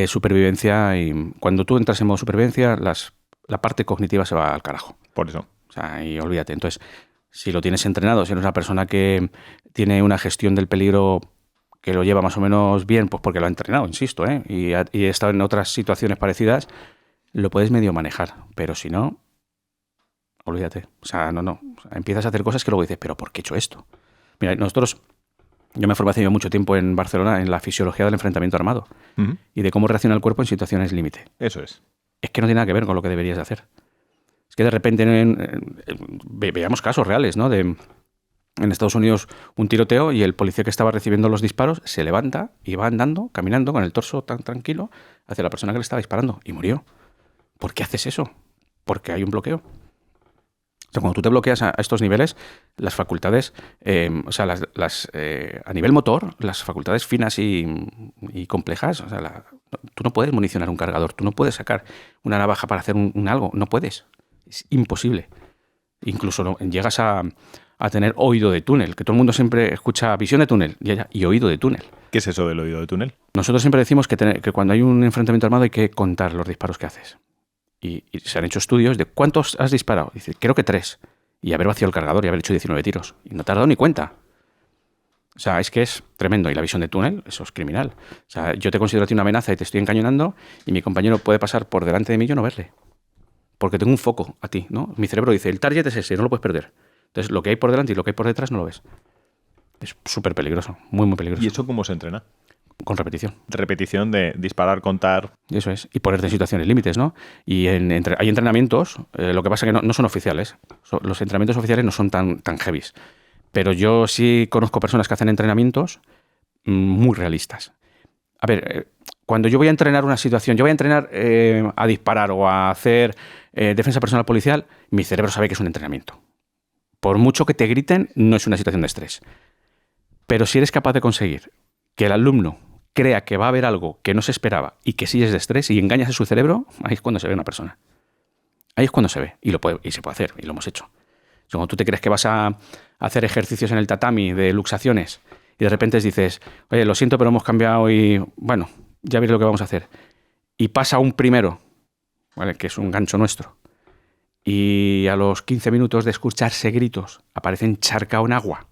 supervivencia, y cuando tú entras en modo supervivencia, la parte cognitiva se va al carajo. Por eso. O sea, y olvídate. Entonces, si lo tienes entrenado, si eres una persona que tiene una gestión del peligro que lo lleva más o menos bien, pues porque lo ha entrenado, insisto, y he estado en otras situaciones parecidas, lo puedes medio manejar. Pero si no, olvídate. O sea, no. O sea, empiezas a hacer cosas que luego dices, ¿pero por qué he hecho esto? Mira, yo me formé hace mucho tiempo en Barcelona en la fisiología del enfrentamiento armado y de cómo reacciona el cuerpo en situaciones límite. Eso es. Es que no tiene nada que ver con lo que deberías de hacer. Es que de repente veíamos casos reales, ¿no? En Estados Unidos un tiroteo y el policía que estaba recibiendo los disparos se levanta y va andando, caminando con el torso tan tranquilo hacia la persona que le estaba disparando y murió. ¿Por qué haces eso? Porque hay un bloqueo. O sea, cuando tú te bloqueas a estos niveles, las facultades, a nivel motor, las facultades finas y complejas, o sea, tú no puedes municionar un cargador, tú no puedes sacar una navaja para hacer un algo, no puedes. Es imposible. Incluso llegas a tener oído de túnel, que todo el mundo siempre escucha visión de túnel y oído de túnel. ¿Qué es eso del oído de túnel? Nosotros siempre decimos que cuando hay un enfrentamiento armado hay que contar los disparos que haces. Y se han hecho estudios de ¿cuántos has disparado? Dice, creo que 3. Y haber vaciado el cargador y haber hecho 19 tiros. Y no te has dado ni cuenta. O sea, es que es tremendo. Y la visión de túnel, eso es criminal. O sea, yo te considero a ti una amenaza y te estoy encañonando y mi compañero puede pasar por delante de mí y yo no verle. Porque tengo un foco a ti, ¿no? Mi cerebro dice, el target es ese, no lo puedes perder. Entonces, lo que hay por delante y lo que hay por detrás no lo ves. Es súper peligroso, muy, muy peligroso. ¿Y eso cómo se entrena? Con repetición. Repetición de disparar, contar. Eso es. Y ponerte en situaciones límites, ¿no? Y hay entrenamientos, lo que pasa es que no son oficiales. Los entrenamientos oficiales no son tan heavies. Pero yo sí conozco personas que hacen entrenamientos muy realistas. A ver, cuando yo voy a entrenar una situación, yo voy a entrenar a disparar o a hacer defensa personal policial, mi cerebro sabe que es un entrenamiento. Por mucho que te griten, no es una situación de estrés. Pero si eres capaz de conseguir que el alumno crea que va a haber algo que no se esperaba y que sí es de estrés y engañas a su cerebro, ahí es cuando se ve una persona. Ahí es cuando se ve. Y se puede hacer, y lo hemos hecho. O sea, cuando tú te crees que vas a hacer ejercicios en el tatami de luxaciones y de repente dices, oye, lo siento, pero hemos cambiado y, bueno, ya veréis lo que vamos a hacer. Y pasa un primero, ¿vale? Que es un gancho nuestro. Y a los 15 minutos de escucharse gritos, aparece encharcado en agua,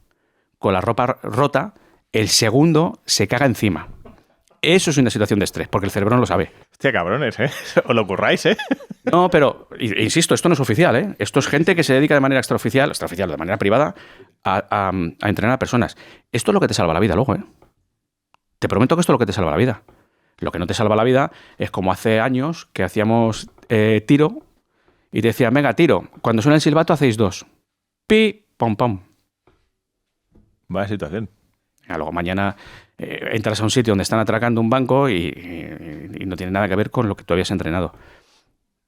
con la ropa rota, el segundo se caga encima. Eso es una situación de estrés, porque el cerebro no lo sabe. Hostia, cabrones, ¿eh? Os lo curráis, ¿eh? No, pero, insisto, esto no es oficial, ¿eh? Esto es gente que se dedica de manera extraoficial, de manera privada, a entrenar a personas. Esto es lo que te salva la vida luego, ¿eh? Te prometo que esto es lo que te salva la vida. Lo que no te salva la vida es como hace años que hacíamos tiro y te decían, venga, tiro. Cuando suena el silbato hacéis 2. Pi, pom, pom. Vaya situación. Luego mañana entras a un sitio donde están atracando un banco y no tiene nada que ver con lo que tú habías entrenado.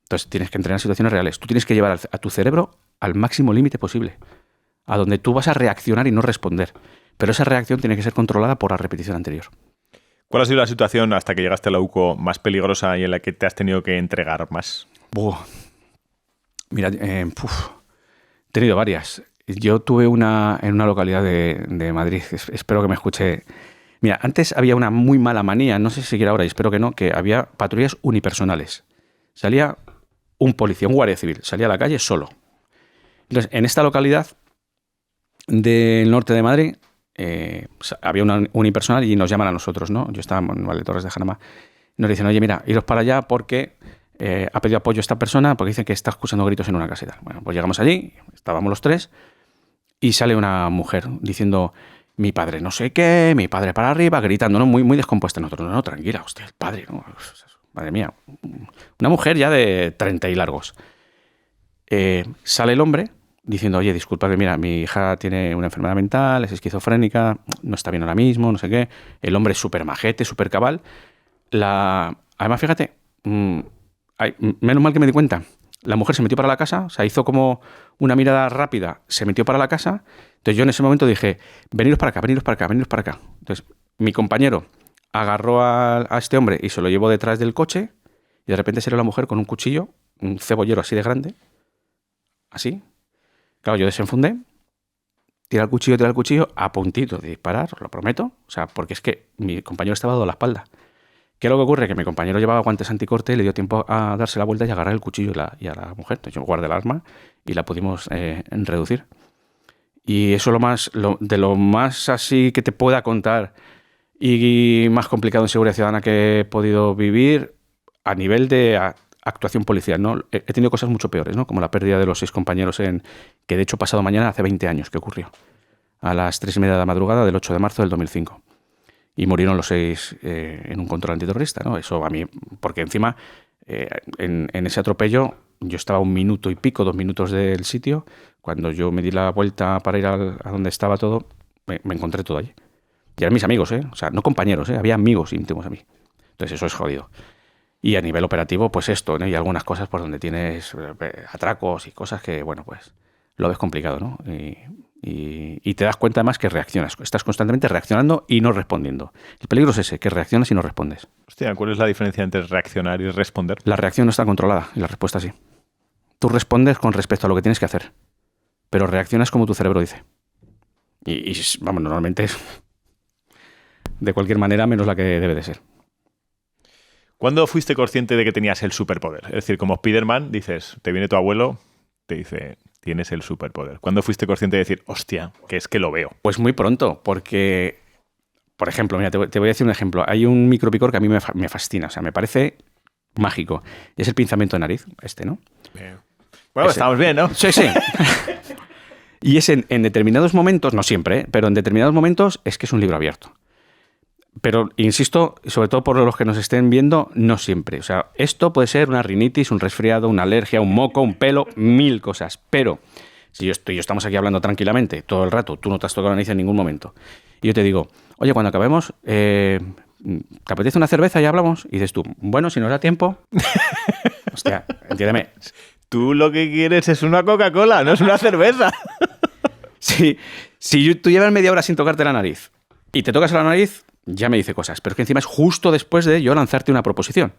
Entonces tienes que entrenar situaciones reales. Tú tienes que llevar a tu cerebro al máximo límite posible, a donde tú vas a reaccionar y no responder. Pero esa reacción tiene que ser controlada por la repetición anterior. ¿Cuál ha sido la situación hasta que llegaste a la UCO más peligrosa y en la que te has tenido que entregar más? Mira, he tenido varias. Yo tuve en una localidad de Madrid, espero que me escuche. Mira, antes había una muy mala manía, no sé si siquiera ahora, y espero que no, que había patrullas unipersonales. Salía un policía, un guardia civil, salía a la calle solo. Entonces, en esta localidad del norte de Madrid había una unipersonal y nos llaman a nosotros, ¿no? Yo estaba en Valdetorres de Jarama. Nos dicen, oye, mira, iros para allá porque ha pedido apoyo esta persona porque dice que está escuchando gritos en una caseta. Bueno, pues llegamos allí, estábamos los tres, y sale una mujer diciendo, mi padre no sé qué, mi padre para arriba, gritando, ¿no? Muy, muy descompuesta. Nosotros, no, tranquila, hostia, el padre, ¿no? Madre mía. Una mujer ya de 30 y largos. Sale el hombre diciendo, oye, disculpadme, mira, mi hija tiene una enfermedad mental, es esquizofrénica, no está bien ahora mismo, no sé qué. El hombre es súper majete, súper cabal. Además, fíjate, menos mal que me di cuenta. La mujer se metió para la casa, o sea, hizo como una mirada rápida, se metió para la casa. Entonces yo en ese momento dije, veniros para acá, veniros para acá, veniros para acá. Entonces mi compañero agarró a este hombre y se lo llevó detrás del coche y de repente salió la mujer con un cuchillo, un cebollero así de grande, así. Claro, yo desenfundé, tira el cuchillo, a puntito de disparar, os lo prometo. O sea, porque es que mi compañero estaba dado a la espalda. ¿Qué es lo que ocurre? Que mi compañero llevaba guantes anticorte y le dio tiempo a darse la vuelta y agarrar el cuchillo y a la mujer. Entonces yo guardé el arma y la pudimos reducir. Y eso de lo más así que te pueda contar y más complicado en seguridad ciudadana que he podido vivir a nivel de actuación policial, ¿no? He tenido cosas mucho peores, ¿no? Como la pérdida de los 6 compañeros que de hecho pasado mañana hace 20 años que ocurrió. A las 3:30 de la madrugada del 8 de marzo del 2005. Y murieron los 6 en un control antiterrorista, ¿no? Eso a mí, porque encima en ese atropello yo estaba 1 minuto y pico, 2 minutos del sitio. Cuando yo me di la vuelta para ir a donde estaba todo, me encontré todo allí. Y eran mis amigos, ¿eh? O sea, no compañeros, ¿eh? Había amigos íntimos a mí. Entonces eso es jodido. Y a nivel operativo, pues esto, ¿no? Y algunas cosas por donde tienes atracos y cosas que, bueno, pues lo ves complicado, ¿no? Y te das cuenta además que reaccionas. Estás constantemente reaccionando y no respondiendo. El peligro es ese, que reaccionas y no respondes. Hostia, ¿cuál es la diferencia entre reaccionar y responder? La reacción no está controlada y la respuesta sí. Tú respondes con respecto a lo que tienes que hacer, pero reaccionas como tu cerebro dice. Y vamos, normalmente es de cualquier manera menos la que debe de ser. ¿Cuándo fuiste consciente de que tenías el superpoder? Es decir, como Spiderman, dices, te viene tu abuelo, te dice, tienes el superpoder. ¿Cuándo fuiste consciente de decir, hostia, que es que lo veo? Pues muy pronto, porque, por ejemplo, mira, te voy a decir un ejemplo. Hay un micropicor que a mí me fascina, o sea, me parece mágico. Es el pinzamiento de nariz, ¿no? Bueno, estamos bien, ¿no? Sí, sí. Y es en determinados momentos, no siempre, pero en determinados momentos es que es un libro abierto. Pero, insisto, sobre todo por los que nos estén viendo, no siempre. O sea, esto puede ser una rinitis, un resfriado, una alergia, un moco, un pelo, 1000 cosas. Pero si yo estamos aquí hablando tranquilamente todo el rato, tú no te has tocado la nariz en ningún momento, y yo te digo, oye, cuando acabemos, ¿te apetece una cerveza y hablamos? Y dices tú, bueno, si nos da tiempo. Hostia, entiéndeme. Tú lo que quieres es una Coca-Cola, no es una cerveza. Si tú llevas media hora sin tocarte la nariz y te tocas la nariz, ya me dice cosas. Pero es que encima es justo después de yo lanzarte una proposición.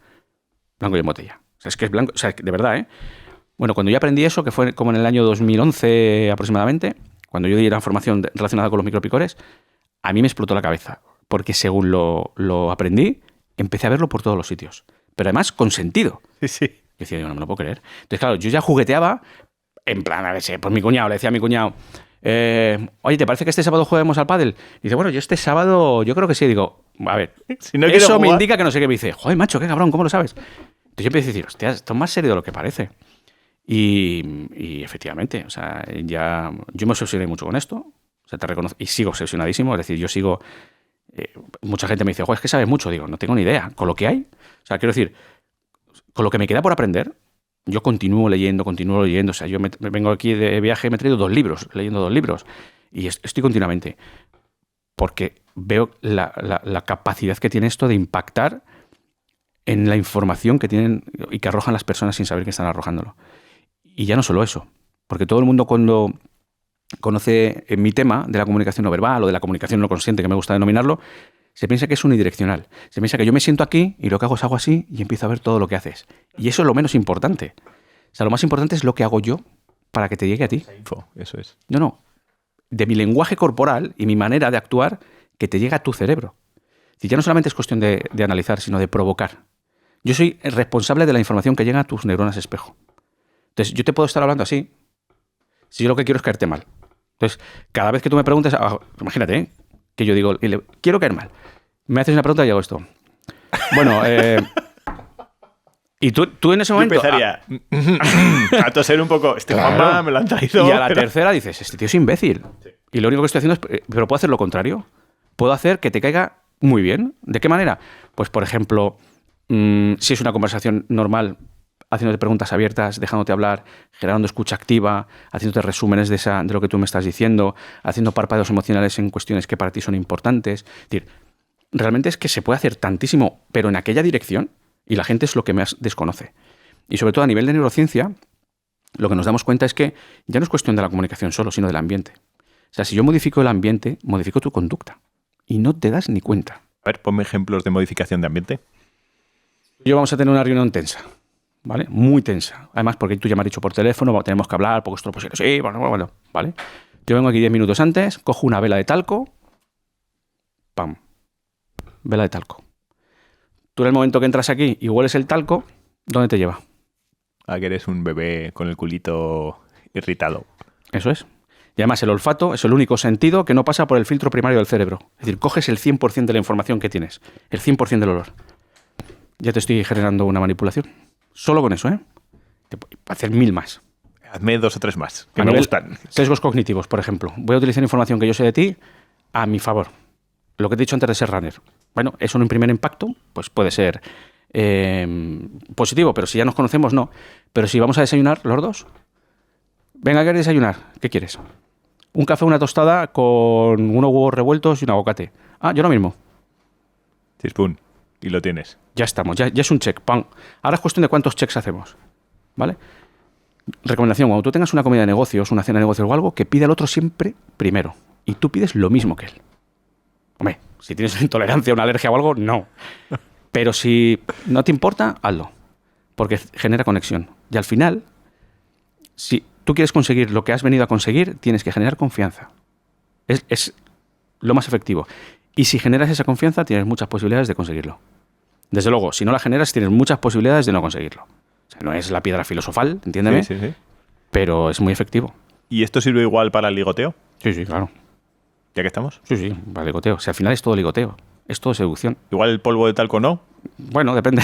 Blanco y en botella. O sea, es que es blanco, o sea, de verdad, ¿eh? Bueno, cuando yo aprendí eso, que fue como en el año 2011 aproximadamente, cuando yo di la formación relacionada con los micropicores, a mí me explotó la cabeza. Porque según lo aprendí, empecé a verlo por todos los sitios. Pero además con sentido. Sí. Yo decía, yo no me lo puedo creer. Entonces, claro, yo ya jugueteaba, en plan, a ver, pues mi cuñado, le decía a mi cuñado, oye, ¿te parece que este sábado juguemos al pádel? Y dice, bueno, yo este sábado, yo creo que sí. Digo, a ver, si no eso me indica que no sé qué. Me dice, joder, macho, qué cabrón, ¿cómo lo sabes? Entonces yo empecé a decir, hostia, esto es más serio de lo que parece. Y efectivamente, o sea, ya yo me obsesioné mucho con esto, o sea, te reconozco, y sigo obsesionadísimo, es decir, yo sigo, mucha gente me dice, joder, es que sabes mucho. Digo, no tengo ni idea, con lo que hay, o sea, quiero decir, con lo que me queda por aprender, yo continúo leyendo, o sea, yo me vengo aquí de viaje, me he traído 2 libros, leyendo 2 libros, y estoy continuamente, porque veo la capacidad que tiene esto de impactar en la información que tienen y que arrojan las personas sin saber que están arrojándolo. Y ya no solo eso, porque todo el mundo cuando conoce mi tema de la comunicación no verbal o de la comunicación no consciente, que me gusta denominarlo, se piensa que es unidireccional. Se piensa que yo me siento aquí y lo que hago es hago así y empiezo a ver todo lo que haces. Y eso es lo menos importante. O sea, lo más importante es lo que hago yo para que te llegue a ti. Info, eso es. No. De mi lenguaje corporal y mi manera de actuar que te llega a tu cerebro. Y ya no solamente es cuestión de analizar, sino de provocar. Yo soy el responsable de la información que llega a tus neuronas espejo. Entonces, yo te puedo estar hablando así si yo lo que quiero es caerte mal. Entonces, cada vez que tú me preguntes, imagínate, que yo digo, quiero caer mal. Me haces una pregunta y hago esto. Bueno, y tú en ese momento... Yo empezaría a toser un poco. Juanma me lo han traído. Y a la tercera dices, este tío es imbécil. Sí. Y lo único que estoy haciendo es... Pero puedo hacer lo contrario. Puedo hacer que te caiga muy bien. ¿De qué manera? Pues, por ejemplo, si es una conversación normal, haciéndote preguntas abiertas, dejándote hablar, generando escucha activa, haciéndote resúmenes de lo que tú me estás diciendo, haciendo párpados emocionales en cuestiones que para ti son importantes. Es decir, realmente es que se puede hacer tantísimo, pero en aquella dirección, y la gente es lo que más desconoce. Y sobre todo a nivel de neurociencia, lo que nos damos cuenta es que ya no es cuestión de la comunicación solo, sino del ambiente. O sea, si yo modifico el ambiente, modifico tu conducta. Y no te das ni cuenta. A ver, ponme ejemplos de modificación de ambiente. Yo vamos a tener una reunión tensa, ¿vale? Muy tensa. Además, porque tú ya me has dicho por teléfono, tenemos que hablar, porque esto no puede ser. Sí, bueno, ¿vale? Yo vengo aquí 10 minutos antes, cojo una vela de talco, ¡pam! Vela de talco. Tú en el momento que entras aquí y hueles el talco, ¿dónde te lleva? A que eres un bebé con el culito irritado. Eso es. Y además el olfato es el único sentido que no pasa por el filtro primario del cerebro. Es decir, coges el 100% de la información que tienes, el 100% del olor. Ya te estoy generando una manipulación. Solo con eso, ¿eh? Te puedo hacer 1000 más. Hazme 2 o 3 más, que me gustan. Sesgos cognitivos, por ejemplo. Voy a utilizar información que yo sé de ti a mi favor. Lo que te he dicho antes de ser runner. Bueno, eso en un primer impacto, pues puede ser positivo, pero si ya nos conocemos, no. Pero si vamos a desayunar los dos, venga, ¿quieres desayunar? ¿Qué quieres? Un café, una tostada con unos huevos revueltos y un aguacate. Ah, yo lo mismo. Teaspoon. Y lo tienes. Ya estamos, ya es un check. ¡Pam! Ahora es cuestión de cuántos checks hacemos. ¿Vale? Recomendación, cuando tú tengas una comida de negocios, una cena de negocios o algo, que pida al otro siempre primero. Y tú pides lo mismo que él. Hombre, si tienes intolerancia, una alergia o algo, no. Pero si no te importa, hazlo. Porque genera conexión. Y al final, si tú quieres conseguir lo que has venido a conseguir, tienes que generar confianza. Es lo más efectivo. Y si generas esa confianza, tienes muchas posibilidades de conseguirlo. Desde luego, si no la generas, tienes muchas posibilidades de no conseguirlo. O sea, no es la piedra filosofal, entiéndeme, sí. pero es muy efectivo. ¿Y esto sirve igual para el ligoteo? Sí, claro. ¿Ya que estamos? Sí, para el ligoteo. O sea, al final es todo ligoteo. Es todo seducción. ¿Igual el polvo de talco no? Bueno, depende.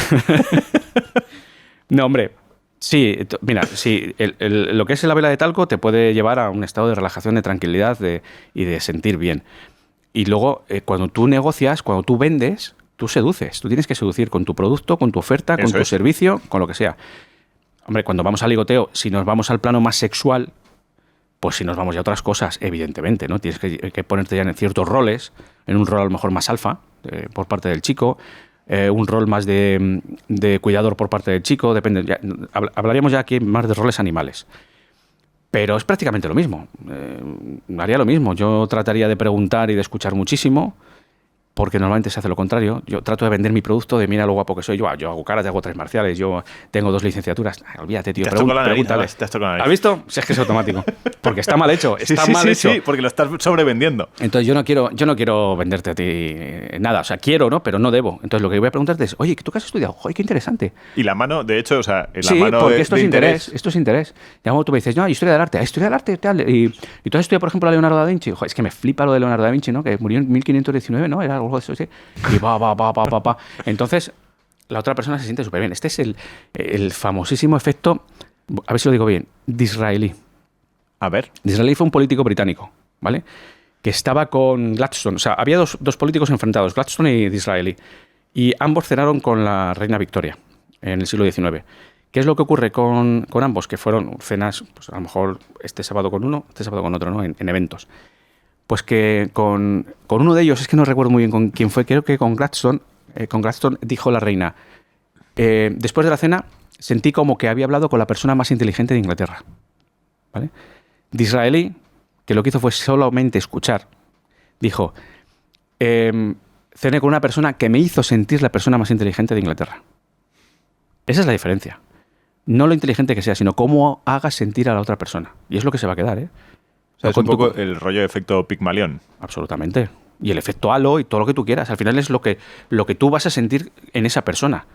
No, hombre. Sí, mira, sí, lo que es la vela de talco te puede llevar a un estado de relajación, de tranquilidad y de sentir bien. Y luego, cuando tú negocias, cuando tú vendes, tú seduces. Tú tienes que seducir con tu producto, con tu oferta, con tu servicio, con lo que sea. Hombre, cuando vamos al ligoteo, si nos vamos al plano más sexual, pues si nos vamos ya a otras cosas, evidentemente, ¿no? Tienes que ponerte ya en ciertos roles, en un rol a lo mejor más alfa por parte del chico, un rol más de cuidador por parte del chico, depende. Ya, hablaríamos ya aquí más de roles animales. Pero es prácticamente lo mismo. Haría lo mismo. Yo trataría de preguntar y de escuchar muchísimo, porque normalmente se hace lo contrario. Yo trato de vender mi producto, de mira lo guapo que soy. Yo hago karate, hago 3 marciales, yo tengo 2 licenciaturas. Olvídate, tío. Pregúntale. ¿Has visto? Si es que es automático. Porque está mal hecho. Está mal hecho. Sí, porque lo estás sobrevendiendo. Entonces yo no quiero venderte a ti nada. O sea, quiero, ¿no? Pero no debo. Entonces lo que voy a preguntarte es, oye, ¿tú qué has estudiado? Joder, qué interesante. Y la mano, de hecho, o sea, la mano porque esto es interés. Esto es interés. Y luego tú me dices, no, historia del arte. Historia del arte, tal. Y tú has estudiado, por ejemplo, a Leonardo da Vinci. Joder, es que me flipa lo de Leonardo da Vinci, ¿no? Que murió en 1519, ¿no? Era algo de eso, sí. Y va. Entonces, la otra persona se siente súper bien. Este es el famosísimo efecto, a ver si lo digo bien, Disraeli. A ver. Disraeli fue un político británico, ¿vale? Que estaba con Gladstone. O sea, había dos políticos enfrentados, Gladstone y Disraeli. Y ambos cenaron con la reina Victoria en el siglo XIX. ¿Qué es lo que ocurre con ambos? Que fueron cenas, pues a lo mejor este sábado con uno, este sábado con otro, ¿no? En eventos. Pues que con uno de ellos, es que no recuerdo muy bien con quién fue, creo que con Gladstone dijo la reina, después de la cena sentí como que había hablado con la persona más inteligente de Inglaterra. ¿Vale? Disraeli, que lo que hizo fue solamente escuchar, dijo, cené con una persona que me hizo sentir la persona más inteligente de Inglaterra. Esa es la diferencia. No lo inteligente que sea, sino cómo hagas sentir a la otra persona. Y es lo que se va a quedar, ¿eh? O sea, es un poco el rollo de efecto Pigmalión. Absolutamente. Y el efecto halo y todo lo que tú quieras. Al final es lo que tú vas a sentir en esa persona.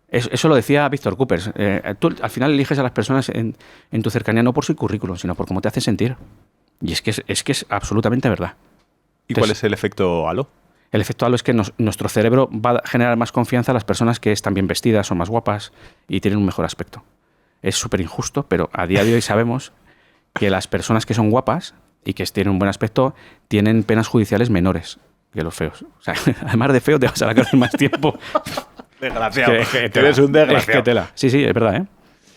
Eso lo decía Víctor Coopers. Tú al final eliges a las personas en tu cercanía no por su currículum, sino por cómo te hacen sentir. Y es que es absolutamente verdad. ¿Y cuál es el efecto halo? El efecto halo es que nuestro cerebro va a generar más confianza a las personas que están bien vestidas, son más guapas y tienen un mejor aspecto. Es súper injusto, pero a día de hoy sabemos que las personas que son guapas y que tienen un buen aspecto tienen penas judiciales menores que los feos. O sea, además de feo te vas a la cárcel más tiempo. Desgraciado. Eres un desgraciado. Es que tela. Sí, es verdad, ¿eh?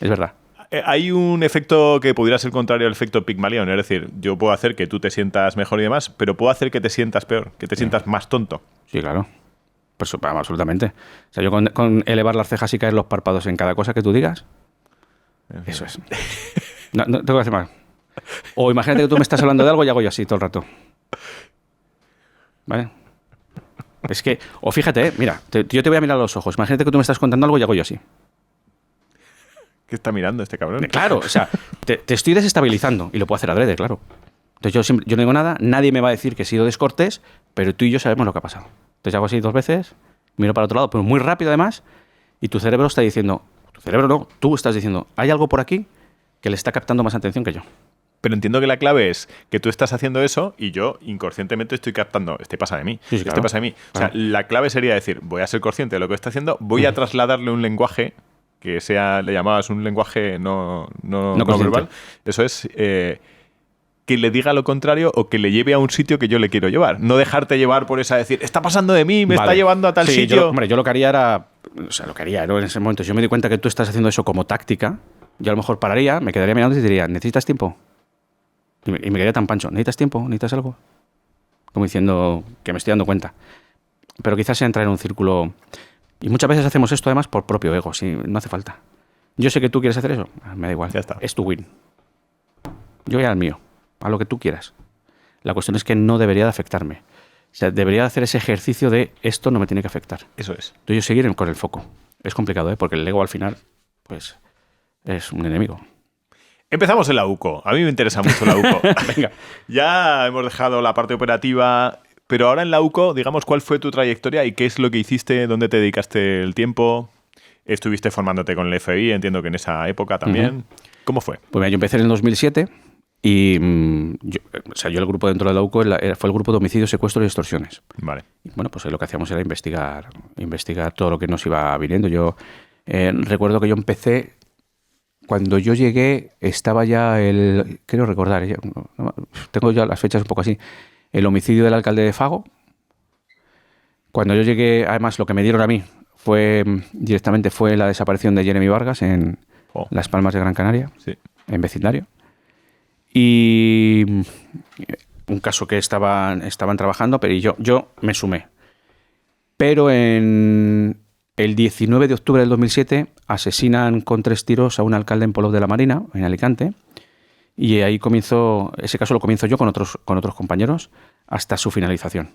Es verdad. Hay un efecto que pudiera ser contrario al efecto Pigmalión. Es decir, yo puedo hacer que tú te sientas mejor y demás, pero puedo hacer que te sientas peor, que te sientas más tonto. Sí, claro. Pues, absolutamente. O sea, yo con elevar las cejas y caer los párpados en cada cosa que tú digas, eso es. No tengo que hacer más. O imagínate que tú me estás hablando de algo y hago yo así todo el rato. ¿Vale? Es que, o fíjate, mira, yo te voy a mirar a los ojos. Imagínate que tú me estás contando algo y hago yo así. ¿Qué está mirando este cabrón? Claro, o sea, te estoy desestabilizando y lo puedo hacer adrede, claro. Entonces yo no digo nada, nadie me va a decir que he sido descortés, pero tú y yo sabemos lo que ha pasado. Entonces hago así 2 veces, miro para otro lado, pero muy rápido además, y tu cerebro está diciendo, tu cerebro no, tú estás diciendo, hay algo por aquí que le está captando más atención que yo. Pero entiendo que la clave es que tú estás haciendo eso y yo inconscientemente estoy captando, este pasa de mí, sí, claro. Este pasa de mí. O sea, la clave sería decir, voy a ser consciente de lo que está haciendo, voy a trasladarle un lenguaje que sea, le llamabas un lenguaje no verbal. Eso es que le diga lo contrario o que le lleve a un sitio que yo le quiero llevar. No dejarte llevar por esa, decir, está pasando de mí, me está llevando a tal sitio. Yo lo que haría era, o sea, lo que haría, ¿no? En ese momento, si yo me di cuenta que tú estás haciendo eso como táctica, yo a lo mejor pararía, me quedaría mirando y te diría, ¿necesitas tiempo? Y me quedaría tan pancho, ¿necesitas tiempo? ¿Necesitas algo? Como diciendo que me estoy dando cuenta. Pero quizás sea entrar en un círculo. Y muchas veces hacemos esto además por propio ego, si no hace falta. Yo sé que tú quieres hacer eso, me da igual. Ya está. Es tu win. Yo voy al mío, a lo que tú quieras. La cuestión es que no debería de afectarme. O sea, debería de hacer ese ejercicio de esto no me tiene que afectar. Eso es. Entonces yo seguir con el foco. Es complicado, ¿eh? Porque el ego al final, pues, es un enemigo. Empezamos en la UCO. A mí me interesa mucho la UCO. Venga. Ya hemos dejado la parte operativa, pero ahora en la UCO, digamos, ¿cuál fue tu trayectoria y qué es lo que hiciste? ¿Dónde te dedicaste el tiempo? ¿Estuviste formándote con el FBI? Entiendo que en esa época también. ¿Cómo fue? Pues mira, yo empecé en el 2007 y yo el grupo dentro de la UCO fue el grupo de homicidios, secuestros y extorsiones. Vale. Y bueno, pues lo que hacíamos era investigar todo lo que nos iba viniendo. Yo recuerdo que yo empecé. Cuando yo llegué, estaba ya creo recordar, tengo ya las fechas un poco así, el homicidio del alcalde de Fago. Cuando yo llegué, además, lo que me dieron a mí directamente fue la desaparición de Jeremy Vargas en Las Palmas de Gran Canaria, sí, en vecindario. Y un caso que estaban trabajando, pero yo me sumé. Pero en el 19 de octubre del 2007 asesinan con 3 tiros a un alcalde en Polop de la Marina, en Alicante, y ahí ese caso lo comienzo yo con otros compañeros hasta su finalización.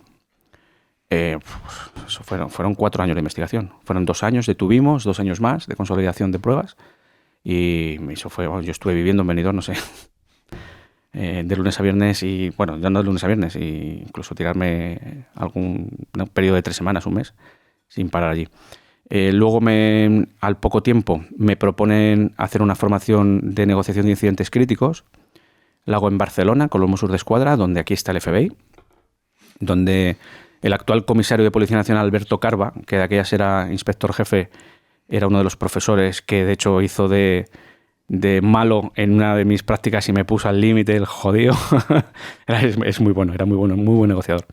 Eso fueron 4 años de investigación. Fueron 2 años, detuvimos, 2 años más de consolidación de pruebas, y eso fue, yo estuve viviendo en Benidorm, no sé, de lunes a viernes, y bueno, ya no de lunes a viernes, y incluso tirarme un periodo de 3 semanas, un mes, sin parar allí. Luego, al poco tiempo, me proponen hacer una formación de negociación de incidentes críticos. La hago en Barcelona, con los Mossos d'Esquadra, donde aquí está el FBI, donde el actual comisario de Policía Nacional, Alberto Carva, que de aquellas era inspector jefe, era uno de los profesores que, de hecho, hizo de malo en una de mis prácticas y me puso al límite, el jodido. Es muy bueno, era muy bueno, muy buen negociador.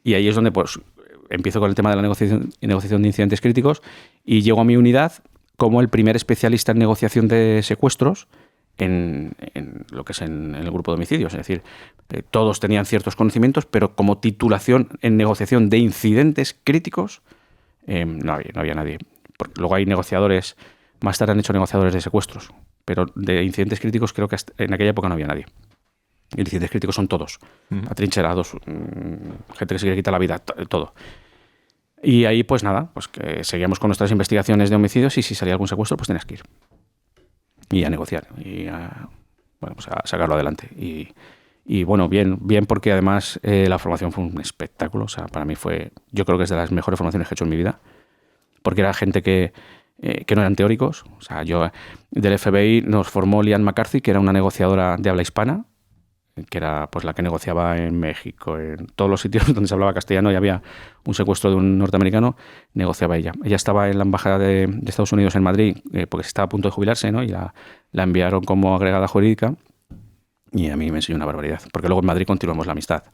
Y ahí es donde, pues, empiezo con el tema de la negociación de incidentes críticos y llego a mi unidad como el primer especialista en negociación de secuestros en lo que es en el grupo de homicidios. Es decir, todos tenían ciertos conocimientos, pero como titulación en negociación de incidentes críticos no había nadie. Luego hay negociadores, más tarde han hecho negociadores de secuestros, pero de incidentes críticos creo que en aquella época no había nadie. Y incidentes críticos son todos, atrincherados, gente que se quiere quitar la vida, todo. Y ahí, pues nada, pues que seguíamos con nuestras investigaciones de homicidios y si salía algún secuestro, pues tenías que ir. y a negociar y pues a sacarlo adelante. Y bueno, bien porque además la formación fue un espectáculo. O sea, para mí yo creo que es de las mejores formaciones que he hecho en mi vida, porque era gente que no eran teóricos. O sea, del FBI nos formó Liane McCarthy, que era una negociadora de habla hispana, que era pues la que negociaba en México, en todos los sitios donde se hablaba castellano y había un secuestro de un norteamericano, negociaba ella. Ella estaba en la embajada de Estados Unidos en Madrid porque estaba a punto de jubilarse, ¿no? Y la enviaron como agregada jurídica y a mí me enseñó una barbaridad, porque luego en Madrid continuamos la amistad.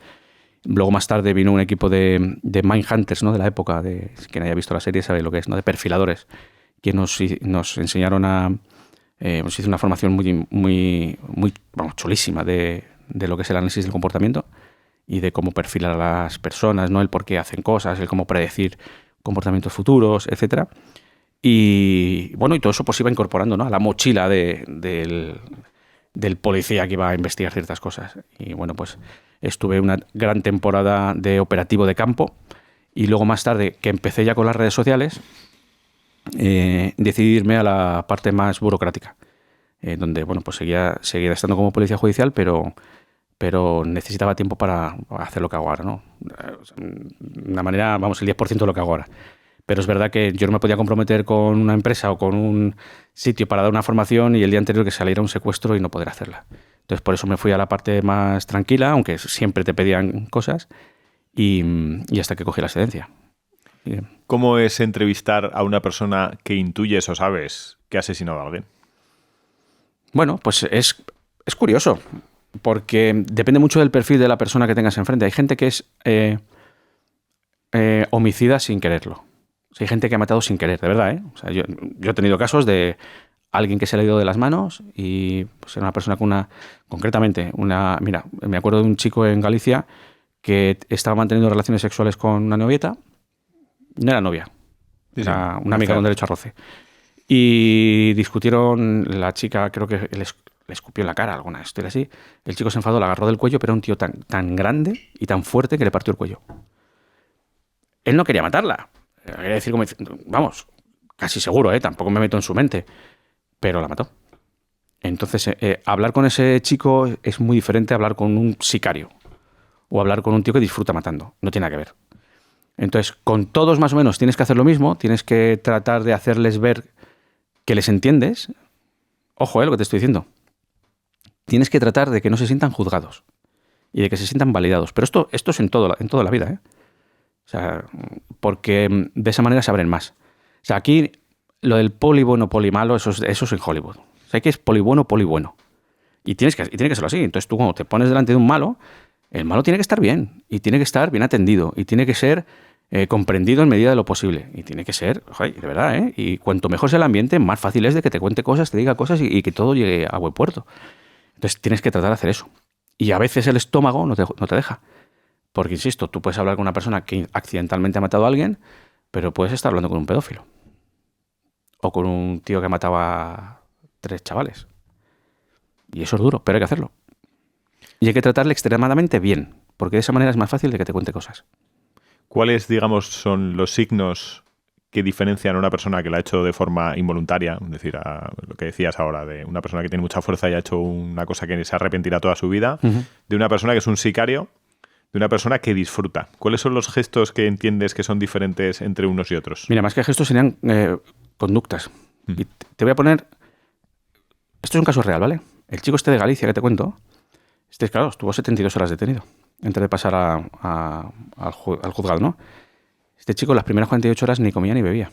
Luego más tarde vino un equipo de Mindhunters, ¿no? De la época, quien haya visto la serie sabe lo que es, ¿no? De perfiladores, que nos enseñaron nos hizo una formación muy chulísima de lo que es el análisis del comportamiento y de cómo perfilar a las personas, ¿no? El por qué hacen cosas, el cómo predecir comportamientos futuros, etcétera. Y bueno, y todo eso pues iba incorporando, ¿no? A la mochila del policía que iba a investigar ciertas cosas. Y bueno, pues estuve una gran temporada de operativo de campo y luego más tarde, que empecé ya con las redes sociales, decidí irme a la parte más burocrática, donde bueno, pues seguía estando como policía judicial, pero necesitaba tiempo para hacer lo que hago ahora, ¿no? De una manera, el 10% de lo que hago ahora. Pero es verdad que yo no me podía comprometer con una empresa o con un sitio para dar una formación y el día anterior que saliera un secuestro y no poder hacerla. Entonces por eso me fui a la parte más tranquila, aunque siempre te pedían cosas, y hasta que cogí la excedencia. ¿Cómo es entrevistar a una persona que intuyes o sabes que ha asesinado a alguien? Bueno, pues es curioso, porque depende mucho del perfil de la persona que tengas enfrente. Hay gente que es homicida sin quererlo. O sea, hay gente que ha matado sin querer, de verdad, ¿eh? O sea, yo he tenido casos de alguien que se le ha ido de las manos y pues, era una persona concretamente, mira, me acuerdo de un chico en Galicia que estaba manteniendo relaciones sexuales con una novieta. No era novia, era una amiga con derecho a roce. Y discutieron, la chica creo que le escupió en la cara, alguna historia así. El chico se enfadó, la agarró del cuello, pero era un tío tan grande y tan fuerte que le partió el cuello. Él no quería matarla. Quería decir, vamos, casi seguro, tampoco me meto en su mente, pero la mató. Entonces, hablar con ese chico es muy diferente a hablar con un sicario o hablar con un tío que disfruta matando. No tiene nada que ver. Entonces, con todos más o menos tienes que hacer lo mismo, tienes que tratar de hacerles ver que les entiendes. Ojo, lo que te estoy diciendo. Tienes que tratar de que no se sientan juzgados y de que se sientan validados. Pero esto es en toda la vida, O sea, porque de esa manera se abren más. O sea, aquí lo del poli bueno, poli malo, eso es en Hollywood. O sea, que es poli bueno, poli bueno. Y tiene que serlo así. Entonces tú cuando te pones delante de un malo, el malo tiene que estar bien. Y tiene que estar bien atendido. Y tiene que ser comprendido en medida de lo posible. Y tiene que ser, de verdad, Y cuanto mejor sea el ambiente, más fácil es de que te cuente cosas, te diga cosas y que todo llegue a buen puerto. Entonces tienes que tratar de hacer eso. Y a veces el estómago no te deja. Porque, insisto, tú puedes hablar con una persona que accidentalmente ha matado a alguien, pero puedes estar hablando con un pedófilo. O con un tío que mataba a 3 chavales. Y eso es duro, pero hay que hacerlo. Y hay que tratarle extremadamente bien, porque de esa manera es más fácil de que te cuente cosas. ¿Cuáles, digamos, son los signos que diferencian a una persona que lo ha hecho de forma involuntaria? Es decir, lo que decías ahora, de una persona que tiene mucha fuerza y ha hecho una cosa que se arrepentirá toda su vida, de una persona que es un sicario, de una persona que disfruta. ¿Cuáles son los gestos que entiendes que son diferentes entre unos y otros? Mira, más que gestos serían conductas. Y te voy a poner... Esto es un caso real, ¿vale? El chico de Galicia que te cuento, claro, estuvo 72 horas detenido antes de pasar al juzgado, ¿no? Este chico las primeras 48 horas ni comía ni bebía.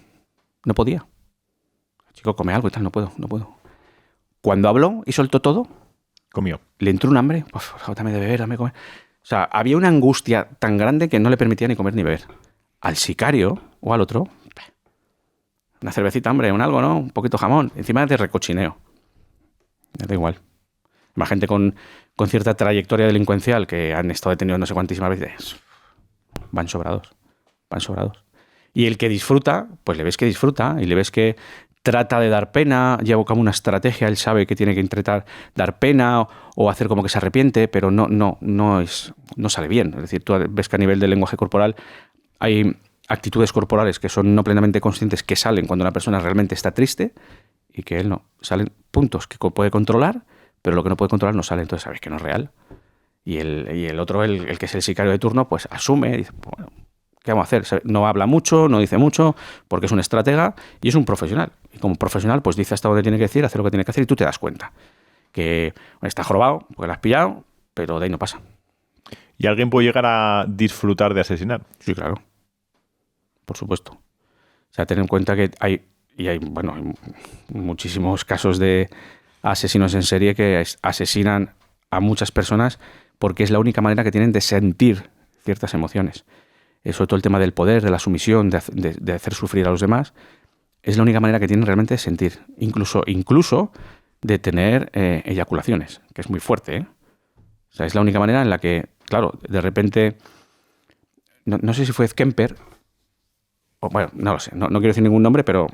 No podía. El chico come algo y tal, no puedo. Cuando habló y soltó todo, comió. Le entró un hambre, pues dame de beber, dame de comer. O sea, había una angustia tan grande que no le permitía ni comer ni beber. Al sicario o al otro, una cervecita, hombre, un algo, ¿no? Un poquito jamón. Encima de recochineo. Da igual. Más gente con cierta trayectoria delincuencial que han estado detenidos no sé cuantísimas veces. Van sobrados. Y el que disfruta, pues le ves que disfruta y le ves que trata de dar pena, lleva como una estrategia, él sabe que tiene que intentar dar pena o hacer como que se arrepiente, pero no sale bien. Es decir, tú ves que a nivel del lenguaje corporal hay actitudes corporales que son no plenamente conscientes que salen cuando una persona realmente está triste y que él no. Salen puntos que puede controlar, pero lo que no puede controlar no sale, entonces sabes que no es real. Y el otro, el que es el sicario de turno, pues asume y dice, bueno, ¿qué vamos a hacer? No habla mucho, no dice mucho, porque es un estratega y es un profesional. Y como profesional, pues dice hasta donde tiene que decir, hace lo que tiene que hacer y tú te das cuenta que está jorobado, porque lo has pillado, pero de ahí no pasa. ¿Y alguien puede llegar a disfrutar de asesinar? Sí, claro. Por supuesto. O sea, ten en cuenta que hay muchísimos casos de asesinos en serie que asesinan a muchas personas porque es la única manera que tienen de sentir ciertas emociones. Sobre todo el tema del poder, de la sumisión, de hacer sufrir a los demás, es la única manera que tienen realmente de sentir. Incluso de tener eyaculaciones, que es muy fuerte, ¿eh? O sea, es la única manera en la que, claro, de repente, no sé si fue Ed Kemper, o bueno, no lo sé, no quiero decir ningún nombre, pero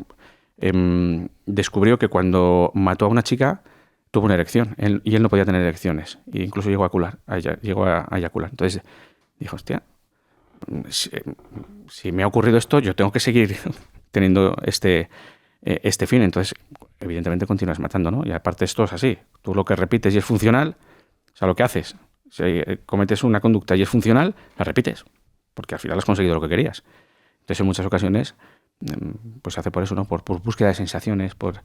descubrió que cuando mató a una chica tuvo una erección y él no podía tener erecciones, e incluso llegó a eyacular. Entonces dijo, hostia, si me ha ocurrido esto, yo tengo que seguir teniendo este fin. Entonces, evidentemente continúas matando, ¿no? Y aparte esto es así. Tú lo que repites y es funcional, o sea, lo que haces, si cometes una conducta y es funcional, la repites, porque al final has conseguido lo que querías. Entonces, en muchas ocasiones, pues se hace por eso, ¿no? Por búsqueda de sensaciones, por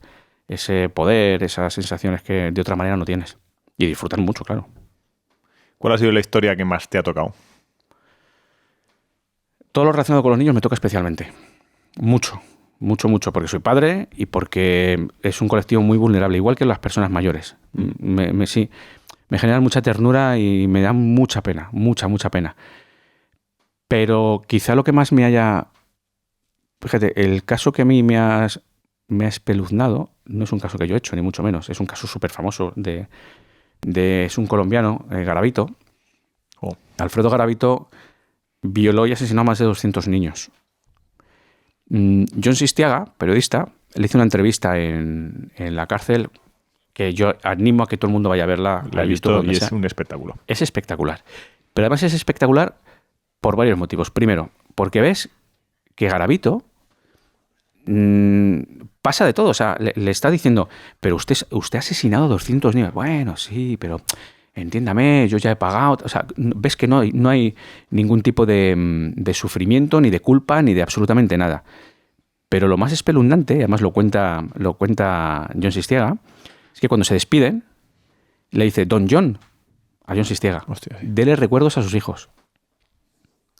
ese poder, esas sensaciones que de otra manera no tienes. Y disfrutar mucho, claro. ¿Cuál ha sido la historia que más te ha tocado? Todo lo relacionado con los niños me toca especialmente. Mucho, porque soy padre y porque es un colectivo muy vulnerable, igual que las personas mayores. Sí, me generan mucha ternura y me dan mucha pena, mucha pena. Pero quizá lo que más me haya... Fíjate, el caso que a mí me ha espeluznado no es un caso que yo he hecho, ni mucho menos. Es un caso súper famoso es un colombiano, Garavito. Oh. Alfredo Garavito violó y asesinó a más de 200 niños. Jon Sistiaga, periodista, le hizo una entrevista en la cárcel que yo animo a que todo el mundo vaya a verla. La he visto y es un espectáculo. Es espectacular. Pero además es espectacular por varios motivos. Primero, porque ves que Garavito pasa de todo. O sea, le está diciendo, pero usted ha asesinado a 200 niños. Bueno, sí, pero entiéndame, yo ya he pagado. O sea, ves que no hay ningún tipo de sufrimiento, ni de culpa, ni de absolutamente nada. Pero lo más espeluznante, además lo cuenta Jon Sistiaga, es que cuando se despiden, le dice Don John a Jon Sistiaga, hostia, sí. Dele recuerdos a sus hijos.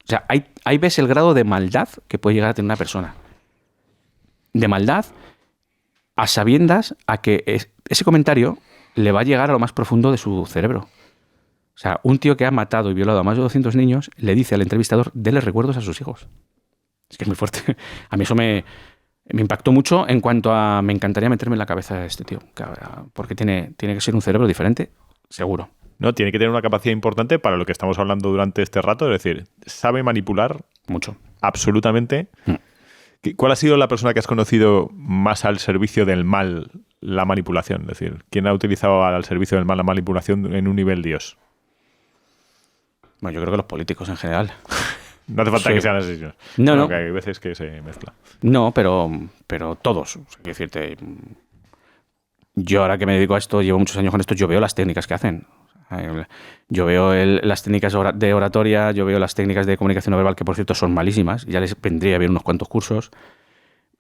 O sea, ahí ves el grado de maldad que puede llegar a tener una persona. De maldad a sabiendas a que ese comentario le va a llegar a lo más profundo de su cerebro. O sea, un tío que ha matado y violado a más de 200 niños le dice al entrevistador, dele recuerdos a sus hijos. Es que es muy fuerte. A mí eso me impactó mucho en cuanto a... Me encantaría meterme en la cabeza de este tío, porque tiene que ser un cerebro diferente, seguro. No, tiene que tener una capacidad importante para lo que estamos hablando durante este rato, es decir, sabe manipular mucho. Absolutamente. ¿Cuál ha sido la persona que has conocido más al servicio del mal la manipulación? Es decir, ¿quién ha utilizado al servicio del mal la manipulación en un nivel Dios? Bueno, yo creo que los políticos en general. No hace falta que sean asesinos. No. Que hay veces que se mezcla. No, pero todos. O sea, quiero decirte, yo ahora que me dedico a esto, llevo muchos años con esto, yo veo las técnicas que hacen. Yo veo las técnicas de oratoria, yo veo las técnicas de comunicación no verbal, que por cierto son malísimas, ya les vendría bien unos cuantos cursos.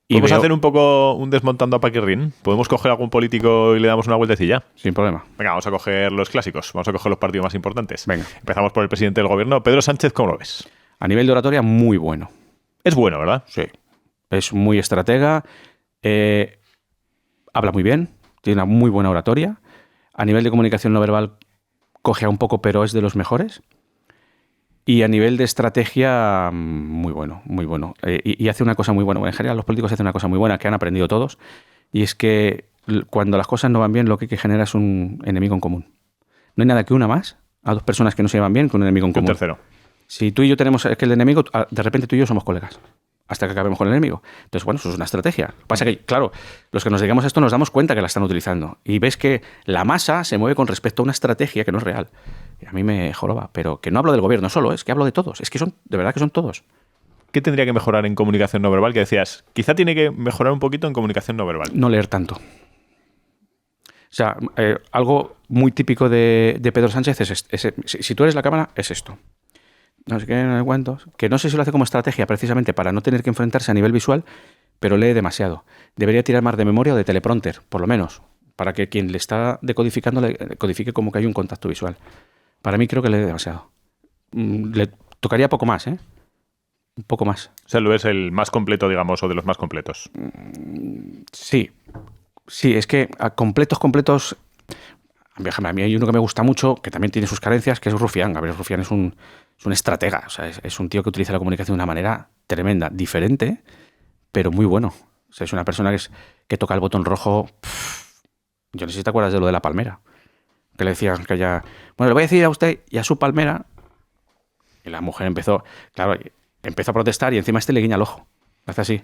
¿Podemos hacer un poco un desmontando a Paquirrín? ¿Podemos coger algún político y le damos una vueltecilla? Sin problema. Venga, vamos a coger los clásicos, vamos a coger los partidos más importantes. Venga. Empezamos por el presidente del gobierno, Pedro Sánchez, ¿cómo lo ves? A nivel de oratoria, muy bueno. Es bueno, ¿verdad? Sí. Es muy estratega, habla muy bien, tiene una muy buena oratoria. A nivel de comunicación no verbal, coge a un poco, pero es de los mejores. Y a nivel de estrategia, muy bueno, muy bueno. Y hace una cosa muy buena. Bueno, en general los políticos hacen una cosa muy buena que han aprendido todos, y es que cuando las cosas no van bien, lo que hay que generar es un enemigo en común. No hay nada que una más a dos personas que no se llevan bien con un enemigo en común. Un tercero. Si tú y yo tenemos que el enemigo, de repente tú y yo somos colegas, hasta que acabemos con el enemigo. Entonces, bueno, eso es una estrategia. Pasa que, claro, los que nos dedicamos a esto nos damos cuenta que la están utilizando. Y ves que la masa se mueve con respecto a una estrategia que no es real. Y a mí me joroba. Pero que no hablo del gobierno solo, es que hablo de todos. Es que de verdad que son todos. ¿Qué tendría que mejorar en comunicación no verbal? Que decías, quizá tiene que mejorar un poquito en comunicación no verbal. No leer tanto. sea, algo muy típico de Pedro Sánchez si tú eres la cámara, es esto. No sé qué, no sé cuántos. Que no sé si lo hace como estrategia precisamente para no tener que enfrentarse a nivel visual, pero lee demasiado. Debería tirar más de memoria o de teleprompter, por lo menos, para que quien le está decodificando le codifique como que hay un contacto visual. Para mí creo que lee demasiado. Le tocaría poco más, ¿eh? Un poco más. O sea, lo ves el más completo, digamos, o de los más completos. Sí. Sí, es que a completos... A mí hay uno que me gusta mucho, que también tiene sus carencias, que es Rufián. Gabriel Rufián es un estratega. O sea, es un tío que utiliza la comunicación de una manera tremenda, diferente, pero muy bueno. O sea, es una persona que toca el botón rojo. Yo no sé si te acuerdas de lo de la palmera. Que le decían que ya... Bueno, le voy a decir a usted y a su palmera. Y la mujer empezó a protestar y encima le guiña el ojo. Hace así.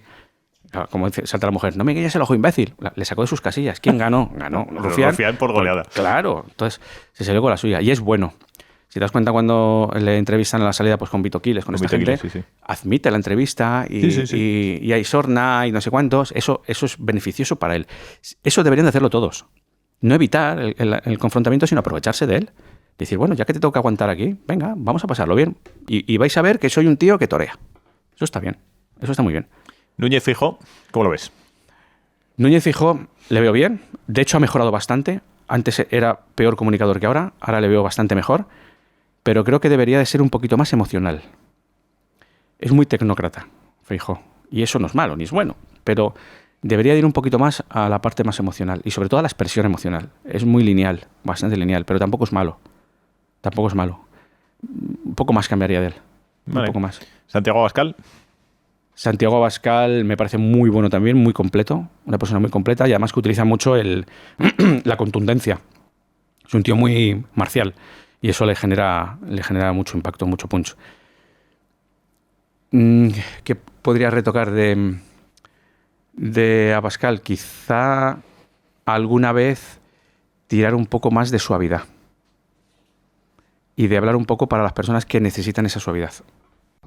Como dice, salta la mujer, no me guiñes el ojo, imbécil. Le sacó de sus casillas. ¿Quién ganó? Ganó Rufián por goleada. Claro. Entonces se salió con la suya. Y es bueno. Si te das cuenta cuando le entrevistan a la salida pues con Vito Quiles, con esta gente, sí. admite la entrevista y hay sorna y no sé cuántos. Eso es beneficioso para él. Eso deberían de hacerlo todos. No evitar el confrontamiento, sino aprovecharse de él. Decir, bueno, ya que te toca aguantar aquí, venga, vamos a pasarlo bien. Y vais a ver que soy un tío que torea. Eso está bien. Eso está muy bien. Núñez Feijóo, ¿cómo lo ves? Núñez Feijóo le veo bien. De hecho, ha mejorado bastante. Antes era peor comunicador que ahora. Ahora le veo bastante mejor. Pero creo que debería de ser un poquito más emocional. Es muy tecnócrata, Feijóo. Y eso no es malo, ni es bueno. Pero debería de ir un poquito más a la parte más emocional. Y sobre todo a la expresión emocional. Es muy lineal, bastante lineal. Pero tampoco es malo. Tampoco es malo. Un poco más cambiaría de él. Vale. Un poco más. Santiago Abascal. Santiago Abascal me parece muy bueno también, muy completo. Una persona muy completa y además que utiliza mucho la contundencia. Es un tío muy marcial y eso le genera mucho impacto, mucho punch. ¿Qué podría retocar de Abascal? Quizá alguna vez tirar un poco más de suavidad y de hablar un poco para las personas que necesitan esa suavidad.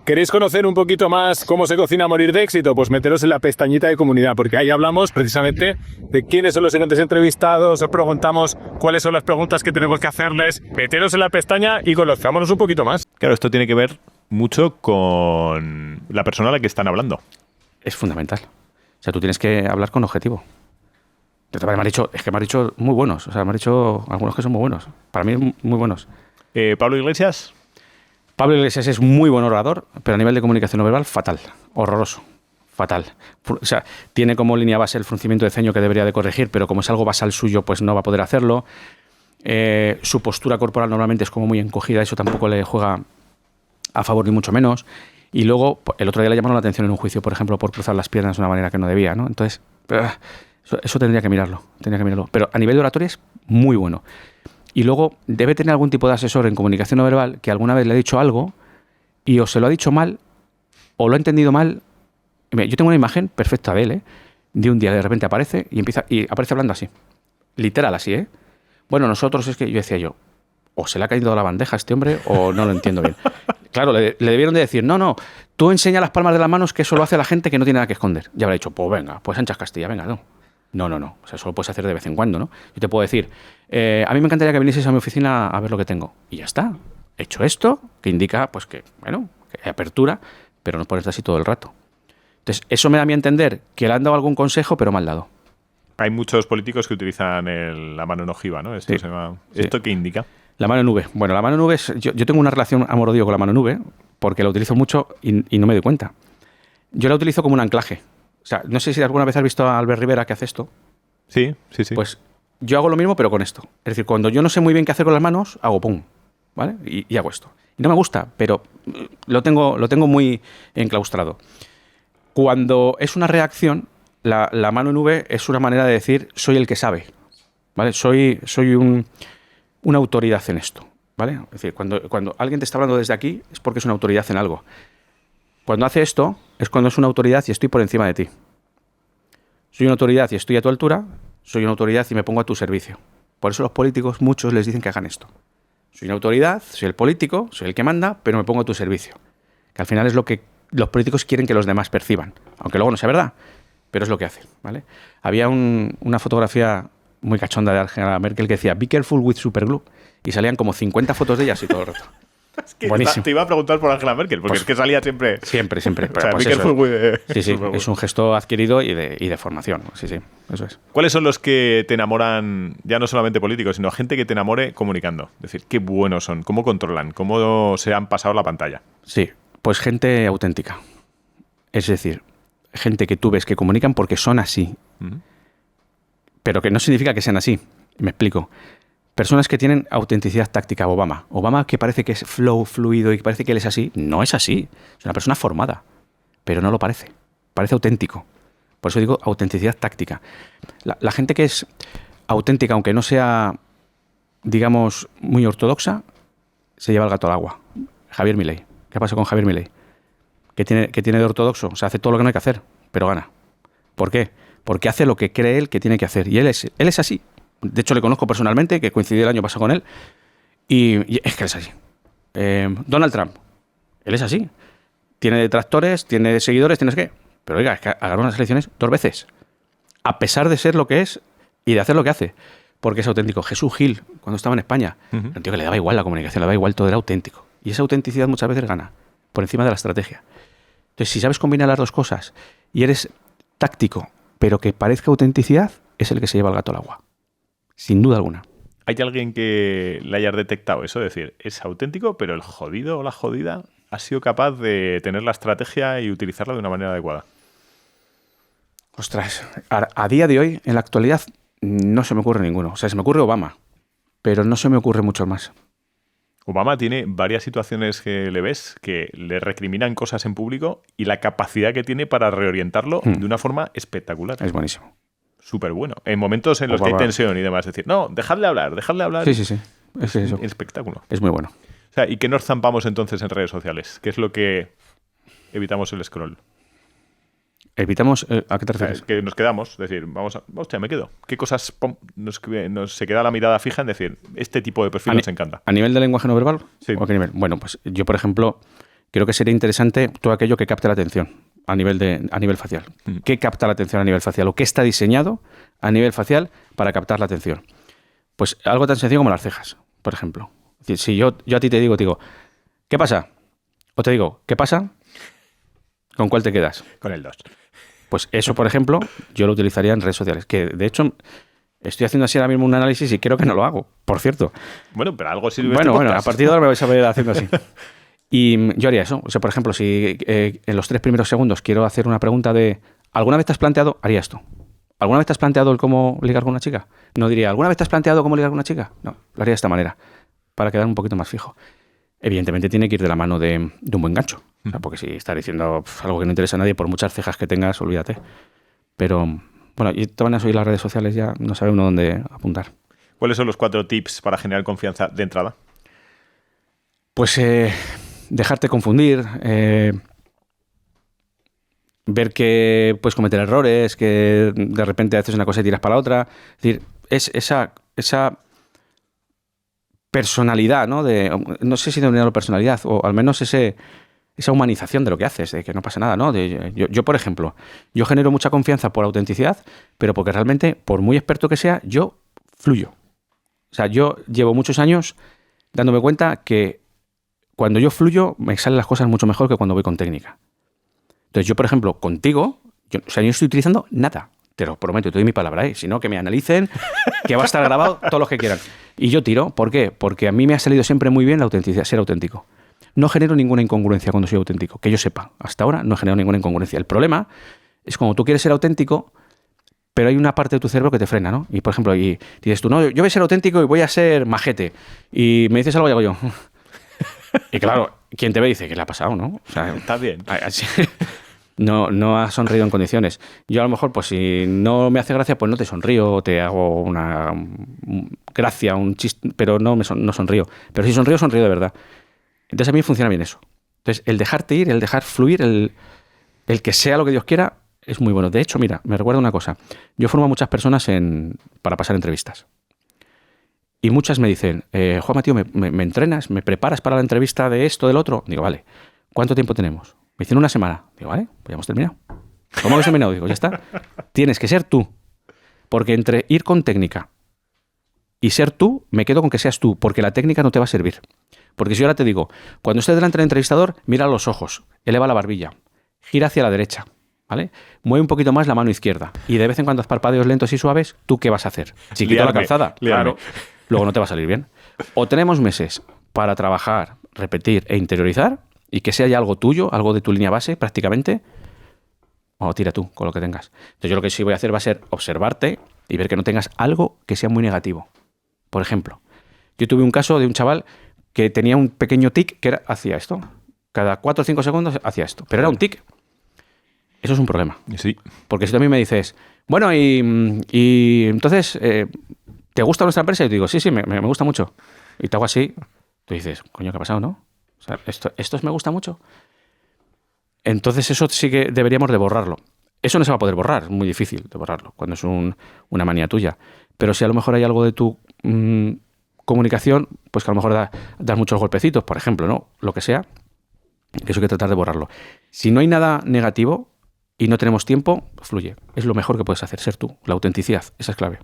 ¿Queréis conocer un poquito más cómo se cocina Morir de Éxito? Pues meteros en la pestañita de comunidad, porque ahí hablamos precisamente de quiénes son los siguientes entrevistados, os preguntamos cuáles son las preguntas que tenemos que hacerles. Meteros en la pestaña y conozcámonos un poquito más. Claro, esto tiene que ver mucho con la persona a la que están hablando. Es fundamental. O sea, tú tienes que hablar con objetivo. Me has dicho muy buenos. O sea, me has dicho algunos que son muy buenos. Para mí, muy buenos. Pablo Iglesias. Pablo Iglesias es muy buen orador, pero a nivel de comunicación no verbal, fatal. Horroroso. Fatal. O sea, tiene como línea base el fruncimiento de ceño que debería de corregir, pero como es algo basal suyo, pues no va a poder hacerlo. Su postura corporal normalmente es como muy encogida, eso tampoco le juega a favor ni mucho menos. Y luego, el otro día le llamaron la atención en un juicio, por ejemplo, por cruzar las piernas de una manera que no debía, ¿no? Entonces, eso tendría que mirarlo. Pero a nivel de oratoria es muy bueno. Y luego debe tener algún tipo de asesor en comunicación no verbal que alguna vez le ha dicho algo y o se lo ha dicho mal o lo ha entendido mal. Yo tengo una imagen perfecta de él, de un día de repente aparece y aparece hablando así. Literal así, Bueno, nosotros es que yo decía o se le ha caído la bandeja a este hombre o no lo entiendo bien. Claro, le debieron de decir, no, tú enseña las palmas de las manos que eso lo hace la gente que no tiene nada que esconder. Ya habrá dicho, pues venga, pues Sánchez Castilla, venga, no. No. O sea, eso lo puedes hacer de vez en cuando, ¿no? Yo te puedo decir, a mí me encantaría que vinieses a mi oficina a ver lo que tengo. Y ya está. He hecho esto, que indica, pues que hay apertura, pero no ponerte así todo el rato. Entonces, eso me da a mí a entender que le han dado algún consejo, pero mal dado. Hay muchos políticos que utilizan la mano en ojiva, ¿no? Sí. ¿Esto qué indica? La mano en V. Bueno, la mano en V es... Yo tengo una relación amor-odio con la mano en V porque la utilizo mucho y no me doy cuenta. Yo la utilizo como un anclaje. O sea, no sé si alguna vez has visto a Albert Rivera que hace esto. Sí. Pues yo hago lo mismo, pero con esto. Es decir, cuando yo no sé muy bien qué hacer con las manos, hago pum, ¿vale? Y hago esto. Y no me gusta, pero lo tengo muy enclaustrado. Cuando es una reacción, la mano en V es una manera de decir soy el que sabe, ¿vale? Soy una autoridad en esto, ¿vale? Es decir, cuando alguien te está hablando desde aquí es porque es una autoridad en algo. Cuando hace esto es cuando es una autoridad y estoy por encima de ti. Soy una autoridad y estoy a tu altura, soy una autoridad y me pongo a tu servicio. Por eso los políticos, muchos les dicen que hagan esto. Soy una autoridad, soy el político, soy el que manda, pero me pongo a tu servicio. Que al final es lo que los políticos quieren que los demás perciban. Aunque luego no sea verdad, pero es lo que hacen, ¿vale? Había una fotografía muy cachonda de Angela Merkel que decía "Be careful with superglue" y salían como 50 fotos de ellas y todo el rato. Es que Buenísimo. te iba a preguntar por Angela Merkel, porque Pues, es que salía siempre... Siempre. O sea, Pero, pues, Michael eso es. Fulwood, Sí, Fulwood. es un gesto adquirido y de formación. Sí, eso es. ¿Cuáles son los que te enamoran, ya no solamente políticos, sino gente que te enamore comunicando? Es decir, qué buenos son, cómo controlan, cómo se han pasado la pantalla. Sí, pues gente auténtica. Es decir, gente que tú ves que comunican porque son así, Ujú. pero que no significa que sean así. Me explico. Personas que tienen autenticidad táctica. Obama que parece que es fluido y que parece que él es así, no es así. Es una persona formada, pero no lo parece. Parece auténtico. Por eso digo autenticidad táctica. La gente que es auténtica, aunque no sea, digamos, muy ortodoxa, se lleva el gato al agua. Javier Milei. ¿Qué pasa con Javier Milei? ¿Qué tiene de ortodoxo? O sea, hace todo lo que no hay que hacer, pero gana. ¿Por qué? Porque hace lo que cree él que tiene que hacer. Y él es así. De hecho, le conozco personalmente, que coincidí el año pasado con él, y es que él es así. Donald Trump, él es así. Tiene detractores, tiene seguidores, tienes que... Pero oiga, es que ha ganado unas elecciones 2 veces. A pesar de ser lo que es y de hacer lo que hace. Porque es auténtico. Jesús Gil, cuando estaba en España, Ujú. el tío que le daba igual la comunicación, le daba igual todo, era auténtico. Y esa autenticidad muchas veces gana, por encima de la estrategia. Entonces, si sabes combinar las dos cosas y eres táctico, pero que parezca autenticidad, es el que se lleva el gato al agua. Sin duda alguna. ¿Hay alguien que le hayas detectado eso? Es decir, es auténtico, pero el jodido o la jodida ha sido capaz de tener la estrategia y utilizarla de una manera adecuada. Ostras, a día de hoy, en la actualidad, no se me ocurre ninguno. O sea, se me ocurre Obama, pero no se me ocurre mucho más. Obama tiene varias situaciones que le ves que le recriminan cosas en público y la capacidad que tiene para reorientarlo de una forma espectacular. Es buenísimo. Súper bueno. En momentos en los que hay Obama. tensión y demás. Es decir, no, dejadle hablar. Sí. Es eso. Espectáculo. Es muy bueno. O sea, ¿y qué nos zampamos entonces en redes sociales? ¿Qué es lo que evitamos el scroll? Evitamos... ¿A qué te O sea, refieres? que nos quedamos, es decir, hostia, me quedo. ¿Qué cosas se queda la mirada fija en decir, este tipo de perfil nos encanta? ¿A nivel de lenguaje no verbal? Sí. ¿O a qué nivel? Bueno, pues yo, por ejemplo, creo que sería interesante todo aquello que capte la atención a nivel facial. ¿Qué capta la atención a nivel facial? ¿O qué está diseñado a nivel facial para captar la atención? Pues algo tan sencillo como las cejas, por ejemplo. Es decir, si yo a ti te digo, ¿qué pasa? O te digo, ¿qué pasa? ¿Con cuál te quedas? Con el 2. Pues eso, por ejemplo, yo lo utilizaría en redes sociales. Que, de hecho, estoy haciendo así ahora mismo un análisis y creo que no lo hago, por cierto. Bueno, pero algo sirve Bueno, este a podcast. partir de ahora me vais a ver haciendo así. Y yo haría eso. O sea, por ejemplo, si en los 3 primeros segundos quiero hacer una pregunta de ¿alguna vez te has planteado? Haría esto. ¿Alguna vez te has planteado el cómo ligar con una chica? No diría ¿alguna vez te has planteado cómo ligar con una chica? No, lo haría de esta manera, para quedar un poquito más fijo. Evidentemente tiene que ir de la mano de un buen gancho. O sea, porque si estás diciendo algo que no interesa a nadie, por muchas cejas que tengas, olvídate. Pero, bueno, y te van a subir las redes sociales, ya no sabe uno dónde apuntar. ¿Cuáles son los 4 tips para generar confianza de entrada? Pues dejarte confundir, ver que puedes cometer errores, que de repente haces una cosa y tiras para la otra. Es decir, es esa personalidad, ¿no? No sé si denominarlo personalidad, o al menos esa humanización de lo que haces, de que no pasa nada, ¿no? Yo, por ejemplo, yo genero mucha confianza por autenticidad, pero porque realmente, por muy experto que sea, yo fluyo. O sea, yo llevo muchos años dándome cuenta que cuando yo fluyo, me salen las cosas mucho mejor que cuando voy con técnica. Entonces, yo, por ejemplo, contigo, yo no estoy utilizando nada. Te lo prometo, te doy mi palabra, ¿eh? Si no, que me analicen, que va a estar grabado todos los que quieran. Y yo tiro, ¿por qué? Porque a mí me ha salido siempre muy bien la autenticidad, ser auténtico. No genero ninguna incongruencia cuando soy auténtico, que yo sepa. Hasta ahora no he generado ninguna incongruencia. El problema es cuando tú quieres ser auténtico, pero hay una parte de tu cerebro que te frena, ¿no? Y, por ejemplo, y dices tú, no, yo voy a ser auténtico y voy a ser majete. Y me dices algo y hago yo. Y claro, quien te ve dice, ¿qué le ha pasado, no? O sea, Está bien. así, no ha sonreído en condiciones. Yo a lo mejor, pues si no me hace gracia, pues no te sonrío, te hago una gracia, un chiste, pero no sonrío. Pero si sonrío de verdad. Entonces a mí funciona bien eso. Entonces el dejarte ir, el dejar fluir, el que sea lo que Dios quiera, es muy bueno. De hecho, mira, me recuerda una cosa. Yo formo a muchas personas para pasar entrevistas. Y muchas me dicen, Juanma, tío, ¿me entrenas? ¿Me preparas para la entrevista de esto, del otro? Digo, vale. ¿Cuánto tiempo tenemos? Me dicen 1 semana. Digo, vale, pues ya hemos terminado. ¿Cómo hemos terminado? Digo, ya está. Tienes que ser tú. Porque entre ir con técnica y ser tú, me quedo con que seas tú, porque la técnica no te va a servir. Porque si yo ahora te digo, cuando estés delante del entrevistador, mira los ojos, eleva la barbilla, gira hacia la derecha, ¿vale? Mueve un poquito más la mano izquierda y de vez en cuando haz parpadeos lentos y suaves, ¿tú qué vas a hacer? Si quito la calzada, claro, luego no te va a salir bien. O tenemos meses para trabajar, repetir e interiorizar y que sea ya algo tuyo, algo de tu línea base prácticamente, o tira tú con lo que tengas. Entonces yo lo que sí voy a hacer va a ser observarte y ver que no tengas algo que sea muy negativo. Por ejemplo, yo tuve un caso de un chaval que tenía un pequeño tic que hacía esto. Cada 4 o 5 segundos hacía esto. Pero era un tic. Eso es un problema. Sí. Porque si tú a mí me dices, bueno, y entonces, ¿te gusta nuestra empresa? Y yo te digo, sí, me gusta mucho. Y te hago así, tú dices, coño, ¿qué ha pasado, no? O sea, esto es me gusta mucho. Entonces eso sí que deberíamos de borrarlo. Eso no se va a poder borrar, es muy difícil de borrarlo, cuando es una manía tuya. Pero si a lo mejor hay algo de tu comunicación, pues que a lo mejor das muchos golpecitos, por ejemplo, ¿no? Lo que sea, eso hay que tratar de borrarlo. Si no hay nada negativo y no tenemos tiempo, fluye. Es lo mejor que puedes hacer, ser tú. La autenticidad, esa es clave.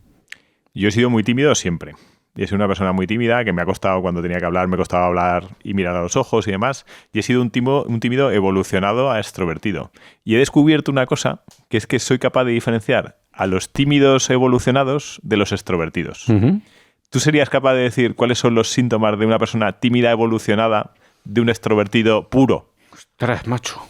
Yo he sido muy tímido siempre. Y he sido una persona muy tímida, que me ha costado, cuando tenía que hablar, me costaba hablar y mirar a los ojos y demás. Y he sido un tímido evolucionado a extrovertido. Y he descubierto una cosa, que es que soy capaz de diferenciar a los tímidos evolucionados de los extrovertidos. Uh-huh. ¿Tú serías capaz de decir cuáles son los síntomas de una persona tímida evolucionada de un extrovertido puro? Ostras, macho.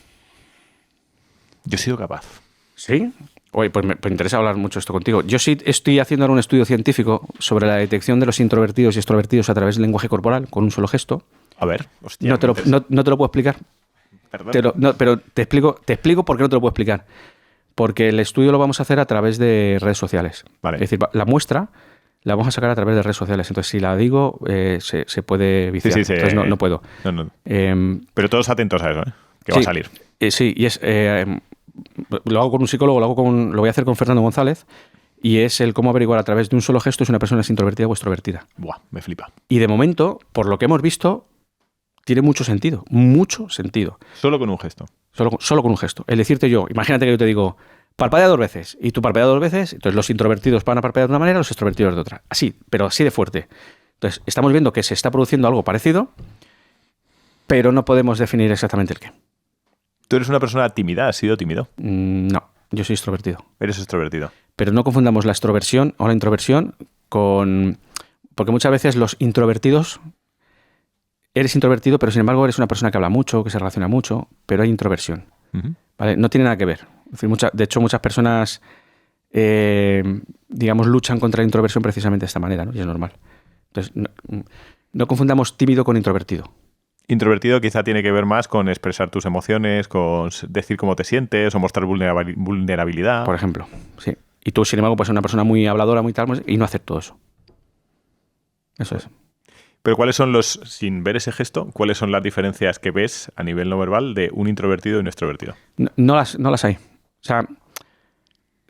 Yo he sido capaz. ¿Sí? Oye, pues me interesa hablar mucho esto contigo. Yo sí estoy haciendo ahora un estudio científico sobre la detección de los introvertidos y extrovertidos a través del lenguaje corporal, con un solo gesto. A ver, hostia. No te lo puedo explicar. Perdón. Pero te explico por qué no te lo puedo explicar. Porque el estudio lo vamos a hacer a través de redes sociales. Vale. Es decir, la muestra la vamos a sacar a través de redes sociales. Entonces, si la digo, se puede viciar. Sí, Entonces, no puedo. No. Pero todos atentos a eso, ¿eh? Que va a salir. Sí, y es... lo hago con un psicólogo, lo voy a hacer con Fernando González, y es el cómo averiguar a través de un solo gesto si una persona es introvertida o extrovertida. Buah, me flipa. Y de momento, por lo que hemos visto, tiene mucho sentido. Mucho sentido. Solo con un gesto. Solo con un gesto. El decirte yo, imagínate que yo te digo, parpadea 2 veces, y tú parpadeas 2 veces, entonces los introvertidos van a parpadear de una manera, los extrovertidos de otra. Así, pero así de fuerte. Entonces, estamos viendo que se está produciendo algo parecido, pero no podemos definir exactamente el qué. ¿Tú eres una persona tímida? ¿Has sido tímido? No, yo soy extrovertido. Eres extrovertido. Pero no confundamos la extroversión o la introversión con... Porque muchas veces los introvertidos... Eres introvertido, pero sin embargo eres una persona que habla mucho, que se relaciona mucho, pero hay introversión. Uh-huh. ¿Vale? No tiene nada que ver. Es decir, de hecho, muchas personas, digamos, luchan contra la introversión precisamente de esta manera, ¿no? Y es normal. Entonces, no confundamos tímido con introvertido. Introvertido quizá tiene que ver más con expresar tus emociones, con decir cómo te sientes o mostrar vulnerabilidad. Por ejemplo, sí. Y tú, sin embargo, puedes ser una persona muy habladora, muy tal, y no hacer todo eso. Eso es. Pero ¿cuáles son sin ver ese gesto, cuáles son las diferencias que ves a nivel no verbal de un introvertido y un extrovertido? No las hay. O sea,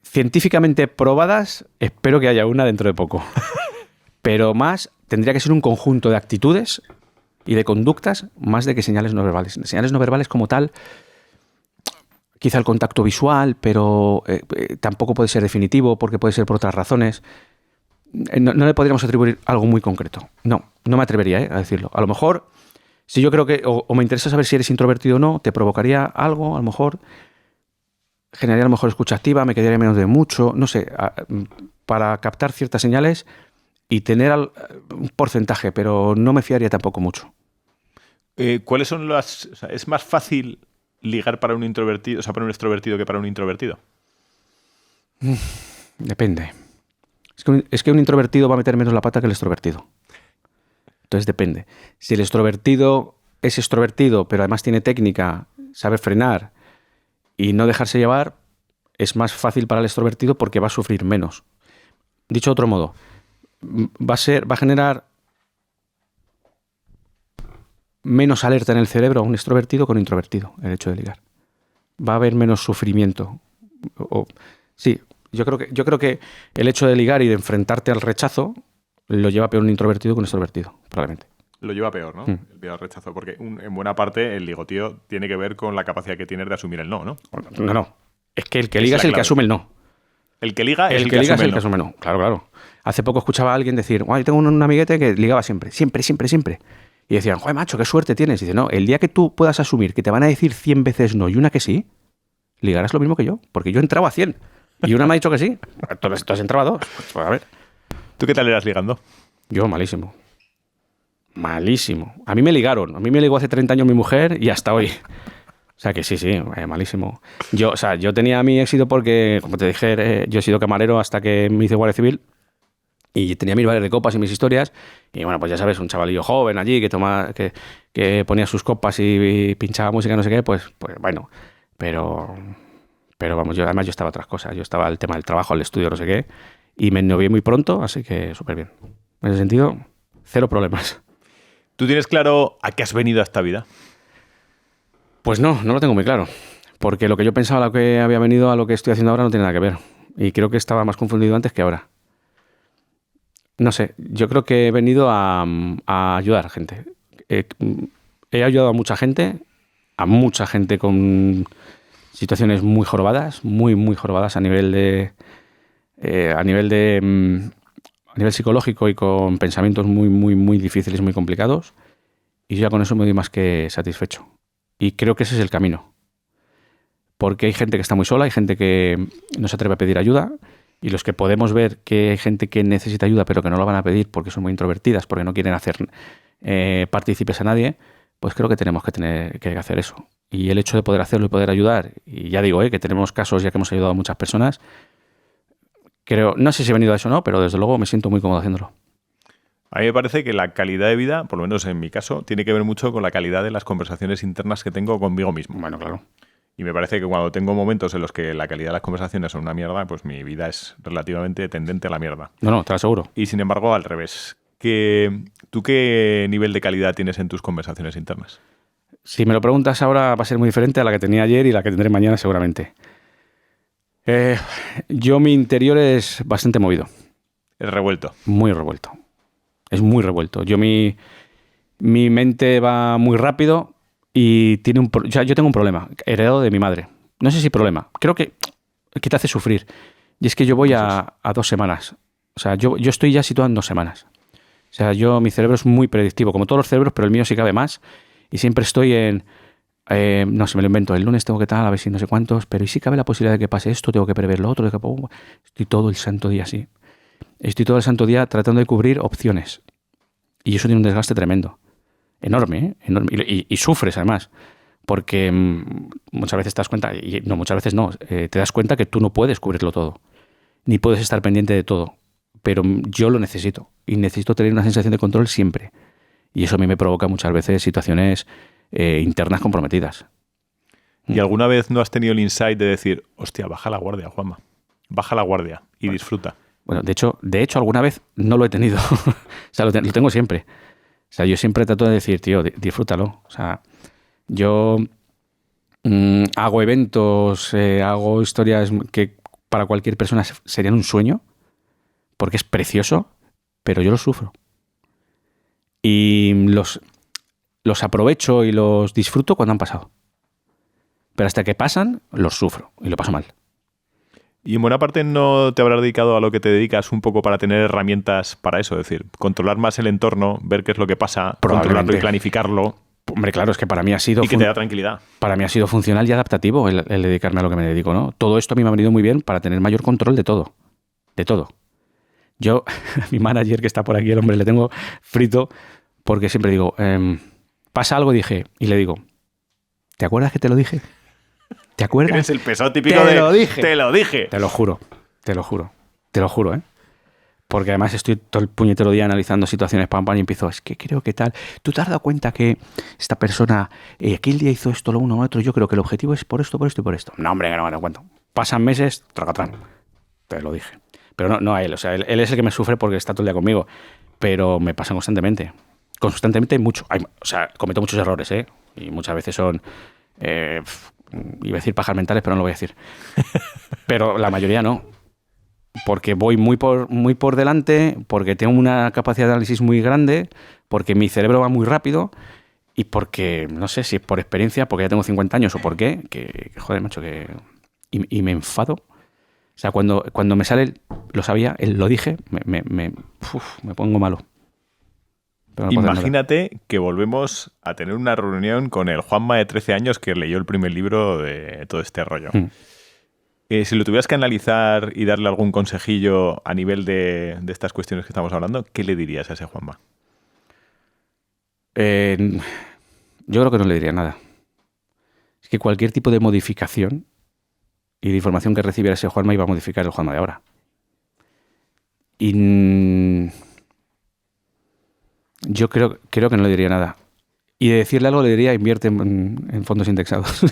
científicamente probadas, espero que haya una dentro de poco. Pero más, tendría que ser un conjunto de actitudes y de conductas más de que señales no verbales. Señales no verbales como tal, quizá el contacto visual, pero tampoco puede ser definitivo porque puede ser por otras razones. No le podríamos atribuir algo muy concreto. No me atrevería a decirlo. A lo mejor, si yo creo que, o me interesa saber si eres introvertido o no, te provocaría algo, a lo mejor generaría a lo mejor escucha activa, me quedaría menos de mucho, no sé, para captar ciertas señales y tener un porcentaje, pero no me fiaría tampoco mucho. ¿Cuáles son las...? O sea, ¿es más fácil ligar para un introvertido, o sea, para un extrovertido que para un introvertido? Depende. Es que un introvertido va a meter menos la pata que el extrovertido. Entonces depende. Si el extrovertido es extrovertido, pero además tiene técnica, sabe frenar y no dejarse llevar, es más fácil para el extrovertido porque va a sufrir menos. Dicho de otro modo, va a generar menos alerta en el cerebro a un extrovertido que a un introvertido, el hecho de ligar. Va a haber menos sufrimiento. Sí, yo creo que el hecho de ligar y de enfrentarte al rechazo lo lleva peor un introvertido que un extrovertido, probablemente. Lo lleva peor, ¿no? El miedo al rechazo, porque en buena parte el ligoteo tiene que ver con la capacidad que tienes de asumir el no, ¿no? No. Es que el que liga es el que asume el no. El que liga es el que asume el no. Claro. Hace poco escuchaba a alguien decir, yo tengo un amiguete que ligaba siempre. Y decían, joder, macho, qué suerte tienes. Y dice, no, el día que tú puedas asumir que te van a decir 100 veces no y una que sí, ligarás lo mismo que yo, porque yo entraba a 100 y una me ha dicho que sí. Entonces tú has entrado a 2. Pues a ver. ¿Tú qué tal eras ligando? Yo, malísimo. Malísimo. A mí me ligaron. A mí me ligó hace 30 años mi mujer y hasta hoy. O sea que sí, malísimo. Yo tenía mi éxito porque, como te dije, yo he sido camarero hasta que me hice guardia civil y tenía mis bares de copas y mis historias. Y bueno, pues ya sabes, un chavalillo joven allí que ponía sus copas y pinchaba música, no sé qué, pues bueno. Pero vamos, yo estaba a otras cosas. Yo estaba al tema del trabajo, al estudio, no sé qué. Y me ennovié muy pronto, así que súper bien. En ese sentido, cero problemas. ¿Tú tienes claro a qué has venido a esta vida? Pues no lo tengo muy claro. Porque lo que yo pensaba, lo que había venido a lo que estoy haciendo ahora no tiene nada que ver. Y creo que estaba más confundido antes que ahora. No sé, yo creo que he venido a ayudar a gente. He ayudado a mucha gente con situaciones muy jorobadas, muy jorobadas a nivel psicológico y con pensamientos muy difíciles, muy complicados. Y yo ya con eso me doy más que satisfecho. Y creo que ese es el camino. Porque hay gente que está muy sola, hay gente que no se atreve a pedir ayuda, y los que podemos ver que hay gente que necesita ayuda pero que no la van a pedir porque son muy introvertidas, porque no quieren hacer partícipes a nadie, pues creo que tenemos que hacer eso. Y el hecho de poder hacerlo y poder ayudar, y ya digo, que tenemos casos ya que hemos ayudado a muchas personas, creo, no sé si he venido a eso o no, pero desde luego me siento muy cómodo haciéndolo. A mí me parece que la calidad de vida, por lo menos en mi caso, tiene que ver mucho con la calidad de las conversaciones internas que tengo conmigo mismo. Bueno, claro. Y me parece que cuando tengo momentos en los que la calidad de las conversaciones son una mierda, pues mi vida es relativamente tendente a la mierda. No, te lo aseguro. Y sin embargo, al revés. ¿Tú qué nivel de calidad tienes en tus conversaciones internas? Si me lo preguntas ahora, va a ser muy diferente a la que tenía ayer y la que tendré mañana seguramente. Mi interior es bastante movido. Es revuelto. Muy revuelto. Es muy revuelto. Mi mente va muy rápido y yo tengo un problema heredado de mi madre. No sé si problema. Creo que te hace sufrir. Y es que yo voy a 2 semanas. O sea, yo estoy ya situado en 2 semanas. O sea, mi cerebro es muy predictivo, como todos los cerebros, pero el mío sí cabe más. Y siempre estoy en... no sé, me lo invento. El lunes tengo que tal, a ver si no sé cuántos, pero ¿y si cabe la posibilidad de que pase esto? Tengo que prever lo otro. Estoy todo el santo día así. Estoy todo el santo día tratando de cubrir opciones. Y eso tiene un desgaste tremendo. Enorme, enorme. Y sufres, además. Porque muchas veces te das cuenta, muchas veces no, te das cuenta que tú no puedes cubrirlo todo. Ni puedes estar pendiente de todo. Pero yo lo necesito. Y necesito tener una sensación de control siempre. Y eso a mí me provoca muchas veces situaciones internas comprometidas. ¿Y alguna vez no has tenido el insight de decir, hostia, baja la guardia, Juanma? Baja la guardia y disfruta. Bueno, de hecho, alguna vez no lo he tenido. O sea, lo tengo siempre. O sea, yo siempre trato de decir, tío, disfrútalo. O sea, yo hago eventos, hago historias que para cualquier persona serían un sueño, porque es precioso, pero yo los sufro. Y los aprovecho y los disfruto cuando han pasado. Pero hasta que pasan, los sufro y lo paso mal. Y en buena parte no te habrás dedicado a lo que te dedicas un poco para tener herramientas para eso, es decir, controlar más el entorno, ver qué es lo que pasa, controlarlo y planificarlo. Hombre, claro, es que para mí ha sido... Y que te da tranquilidad. Para mí ha sido funcional y adaptativo el dedicarme a lo que me dedico, ¿no? Todo esto a mí me ha venido muy bien para tener mayor control de todo. De todo. Yo, a mi manager que está por aquí, el hombre, le tengo frito porque siempre digo, pasa algo, y le digo, ¿te acuerdas que te lo dije? ¿Te acuerdas? Eres el pesado típico de... Lo dije. Te lo dije. Te lo juro, ¿eh? Porque además estoy todo el puñetero día analizando situaciones pam y empiezo, es que creo que tal. ¿Tú te has dado cuenta que esta persona aquel día hizo esto, lo uno, lo otro? Yo creo que el objetivo es por esto y por esto. No, hombre, que no me lo cuento. Pasan meses, tracatrán. Te lo dije. Pero no a él. O sea, él es el que me sufre porque está todo el día conmigo. Pero me pasan constantemente. Constantemente mucho. O sea, cometo muchos errores, ¿eh? Y muchas veces son... iba a decir pajas mentales, pero no lo voy a decir. Pero la mayoría no. Porque voy muy por delante, porque tengo una capacidad de análisis muy grande, porque mi cerebro va muy rápido y porque, no sé si es por experiencia, porque ya tengo 50 años o por qué, que joder, macho, que... Y me enfado. O sea, cuando me sale, lo sabía, lo dije, me pongo malo. Pero no puedo hacer nada. Imagínate que volvemos a tener una reunión con el Juanma de 13 años que leyó el primer libro de todo este rollo. Si lo tuvieras que analizar y darle algún consejillo a nivel de estas cuestiones que estamos hablando, ¿qué le dirías a ese Juanma? Yo creo que no le diría nada. Es que cualquier tipo de modificación y de información que recibiera ese Juanma iba a modificar el Juanma de ahora. Y yo creo que no le diría nada. Y de decirle algo le diría invierte en fondos indexados.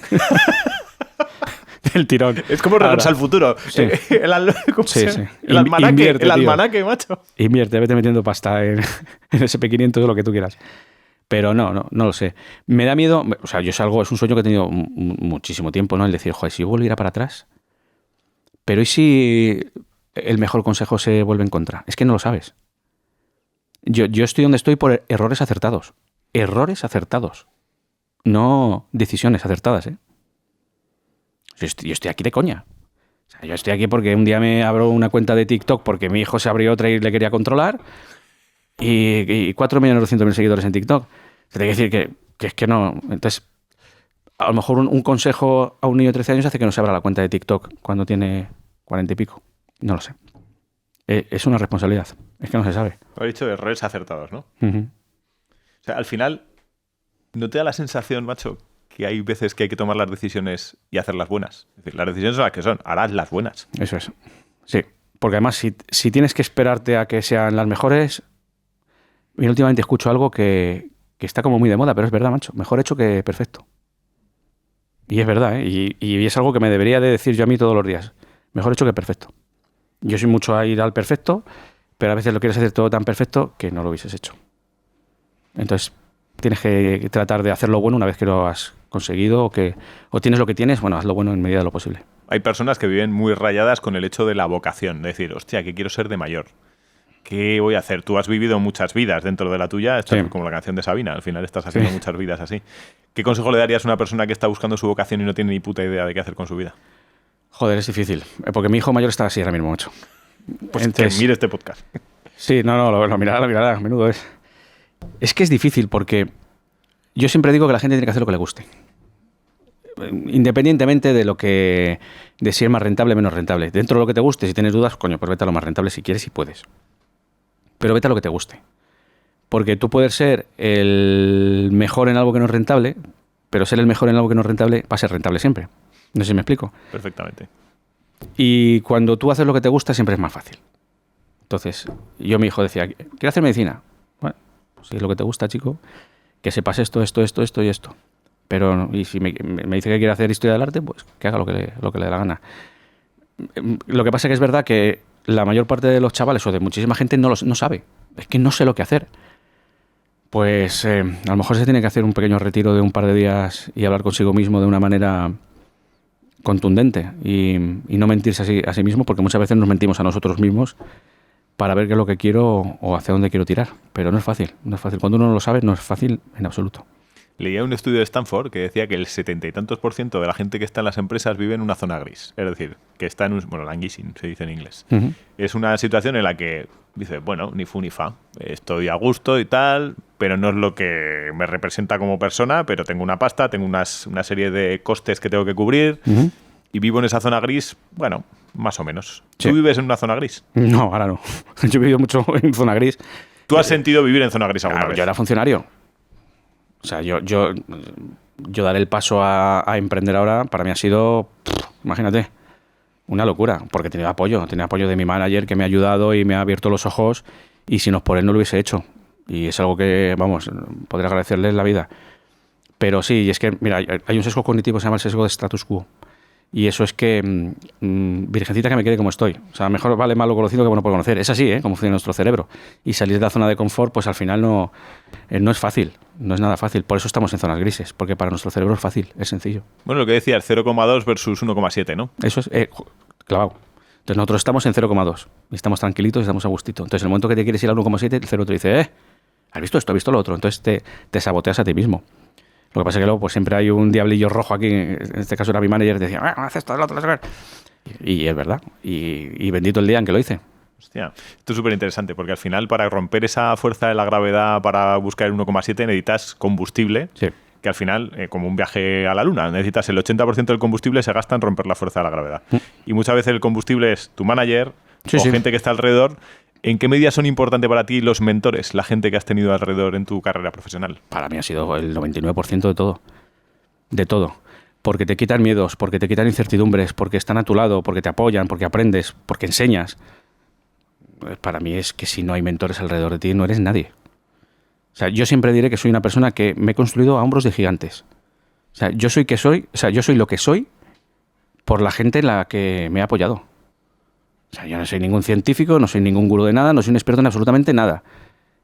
El tirón. Es como Regreso al Futuro. Sí. El almanaque, Invierte, el tío. almanaque, macho. Invierte, vete metiendo pasta en SP500 o lo que tú quieras. Pero no lo sé. Me da miedo, o sea, es un sueño que he tenido muchísimo tiempo, ¿no? El decir, joder, si volviera para atrás. Pero ¿y si el mejor consejo se vuelve en contra? Es que no lo sabes. Yo estoy donde estoy por errores acertados. Errores acertados. No decisiones acertadas, ¿eh? Yo estoy aquí de coña. O sea, yo estoy aquí porque un día me abro una cuenta de TikTok porque mi hijo se abrió otra y le quería controlar. Y 4.200.000 seguidores en TikTok. Te tengo que decir que es que no. Entonces, a lo mejor un consejo a un niño de 13 años hace que no se abra la cuenta de TikTok cuando tiene 40 y pico. No lo sé. Es una responsabilidad. Es que no se sabe. Lo he dicho, errores acertados, ¿no? Uh-huh. O sea, al final, ¿no te da la sensación, macho, que hay veces que hay que tomar las decisiones y hacerlas buenas? Es decir, las decisiones son las que son, harás las buenas. Eso es. Sí. Porque además, si tienes que esperarte a que sean las mejores... Y últimamente escucho algo que está como muy de moda, pero es verdad, macho. Mejor hecho que perfecto. Y es verdad, ¿eh? Y es algo que me debería de decir yo a mí todos los días. Mejor hecho que perfecto. Yo soy mucho a ir al perfecto, pero a veces lo quieres hacer todo tan perfecto que no lo hubieses hecho. Entonces, tienes que tratar de hacerlo bueno una vez que lo has conseguido o tienes lo que tienes, bueno, hazlo bueno en medida de lo posible. Hay personas que viven muy rayadas con el hecho de la vocación. De decir, hostia, que quiero ser de mayor. ¿Qué voy a hacer? Tú has vivido muchas vidas dentro de la tuya. Esto Sí. es como la canción de Sabina. Al final estás haciendo Sí. muchas vidas así. ¿Qué consejo le darías a una persona que está buscando su vocación y no tiene ni puta idea de qué hacer con su vida? Joder, es difícil. Porque mi hijo mayor está así ahora mismo, macho. Pues Entonces, que mire este podcast. Sí, no, lo mirará, a menudo es. Es que es difícil porque yo siempre digo que la gente tiene que hacer lo que le guste. Independientemente de si es más rentable o menos rentable. Dentro de lo que te guste, si tienes dudas, coño, pues vete a lo más rentable si quieres y puedes. Pero vete a lo que te guste. Porque tú puedes ser el mejor en algo que no es rentable, pero ser el mejor en algo que no es rentable va a ser rentable siempre. No sé si me explico. Perfectamente. Y cuando tú haces lo que te gusta, siempre es más fácil. Entonces, mi hijo decía, quiero hacer medicina. Bueno, pues si es lo que te gusta, chico, que sepas esto y esto. Pero, y si me dice que quiere hacer historia del arte, pues que haga lo que le dé la gana. Lo que pasa es que es verdad que la mayor parte de los chavales o de muchísima gente no sabe. Es que no sé lo que hacer. Pues a lo mejor se tiene que hacer un pequeño retiro de un par de días y hablar consigo mismo de una manera contundente y no mentirse a sí mismo, porque muchas veces nos mentimos a nosotros mismos para ver qué es lo que quiero o hacia dónde quiero tirar. Pero no es fácil. Cuando uno no lo sabe, no es fácil en absoluto. Leía un estudio de Stanford que decía que el 70 y tantos % de la gente que está en las empresas vive en una zona gris. Es decir, que está en languishing, se dice en inglés. Uh-huh. Es una situación en la que dice, bueno, ni fu ni fa. Estoy a gusto y tal, pero no es lo que me representa como persona, pero tengo una pasta, tengo una serie de costes que tengo que cubrir Uh-huh. y vivo en esa zona gris, bueno, más o menos. Sí. ¿Tú vives en una zona gris? No, ahora no. Yo he vivido mucho en zona gris. ¿Tú has sentido vivir en zona gris alguna Claro, vez? yo era funcionario. O sea, yo dar el paso a emprender ahora para mí ha sido, imagínate, una locura. Porque tenía apoyo de mi manager que me ha ayudado y me ha abierto los ojos. Y si no es por él no lo hubiese hecho. Y es algo que, vamos, podría agradecerle en la vida. Pero sí, y es que, mira, hay un sesgo cognitivo que se llama el sesgo de status quo. Y eso es que, virgencita, que me quede como estoy. O sea, mejor vale malo conocido que bueno por conocer. Es así, como funciona nuestro cerebro. Y salir de la zona de confort, pues al final no es fácil. No es nada fácil. Por eso estamos en zonas grises. Porque para nuestro cerebro es fácil, es sencillo. Bueno, lo que decías, 0,2 versus 1,7, ¿no? Eso es clavado. Entonces nosotros estamos en 0,2. Y estamos tranquilitos y estamos a gustito. Entonces en el momento que te quieres ir a 1,7, el cerebro te dice, ¿has visto esto? ¿Has visto lo otro? Entonces te saboteas a ti mismo. Lo que pasa es que luego pues siempre hay un diablillo rojo aquí, en este caso era mi manager, decía, haz esto, el otro, Y es verdad. Y bendito el día en que lo hice. Hostia, esto es súper interesante porque al final para romper esa fuerza de la gravedad para buscar el 1,7 necesitas combustible. Sí. Que al final, como un viaje a la Luna, necesitas el 80% del combustible se gasta en romper la fuerza de la gravedad. Y muchas veces el combustible es tu manager o gente que está alrededor. ¿En qué medida son importantes para ti los mentores, la gente que has tenido alrededor en tu carrera profesional? Para mí ha sido el 99% de todo. De todo. Porque te quitan miedos, porque te quitan incertidumbres, porque están a tu lado, porque te apoyan, porque aprendes, porque enseñas. Para mí es que si no hay mentores alrededor de ti, no eres nadie. O sea, yo siempre diré que soy una persona que me he construido a hombros de gigantes. O sea, yo soy lo que soy por la gente en la que me ha apoyado. O sea, yo no soy ningún científico, no soy ningún gurú de nada, no soy un experto en absolutamente nada.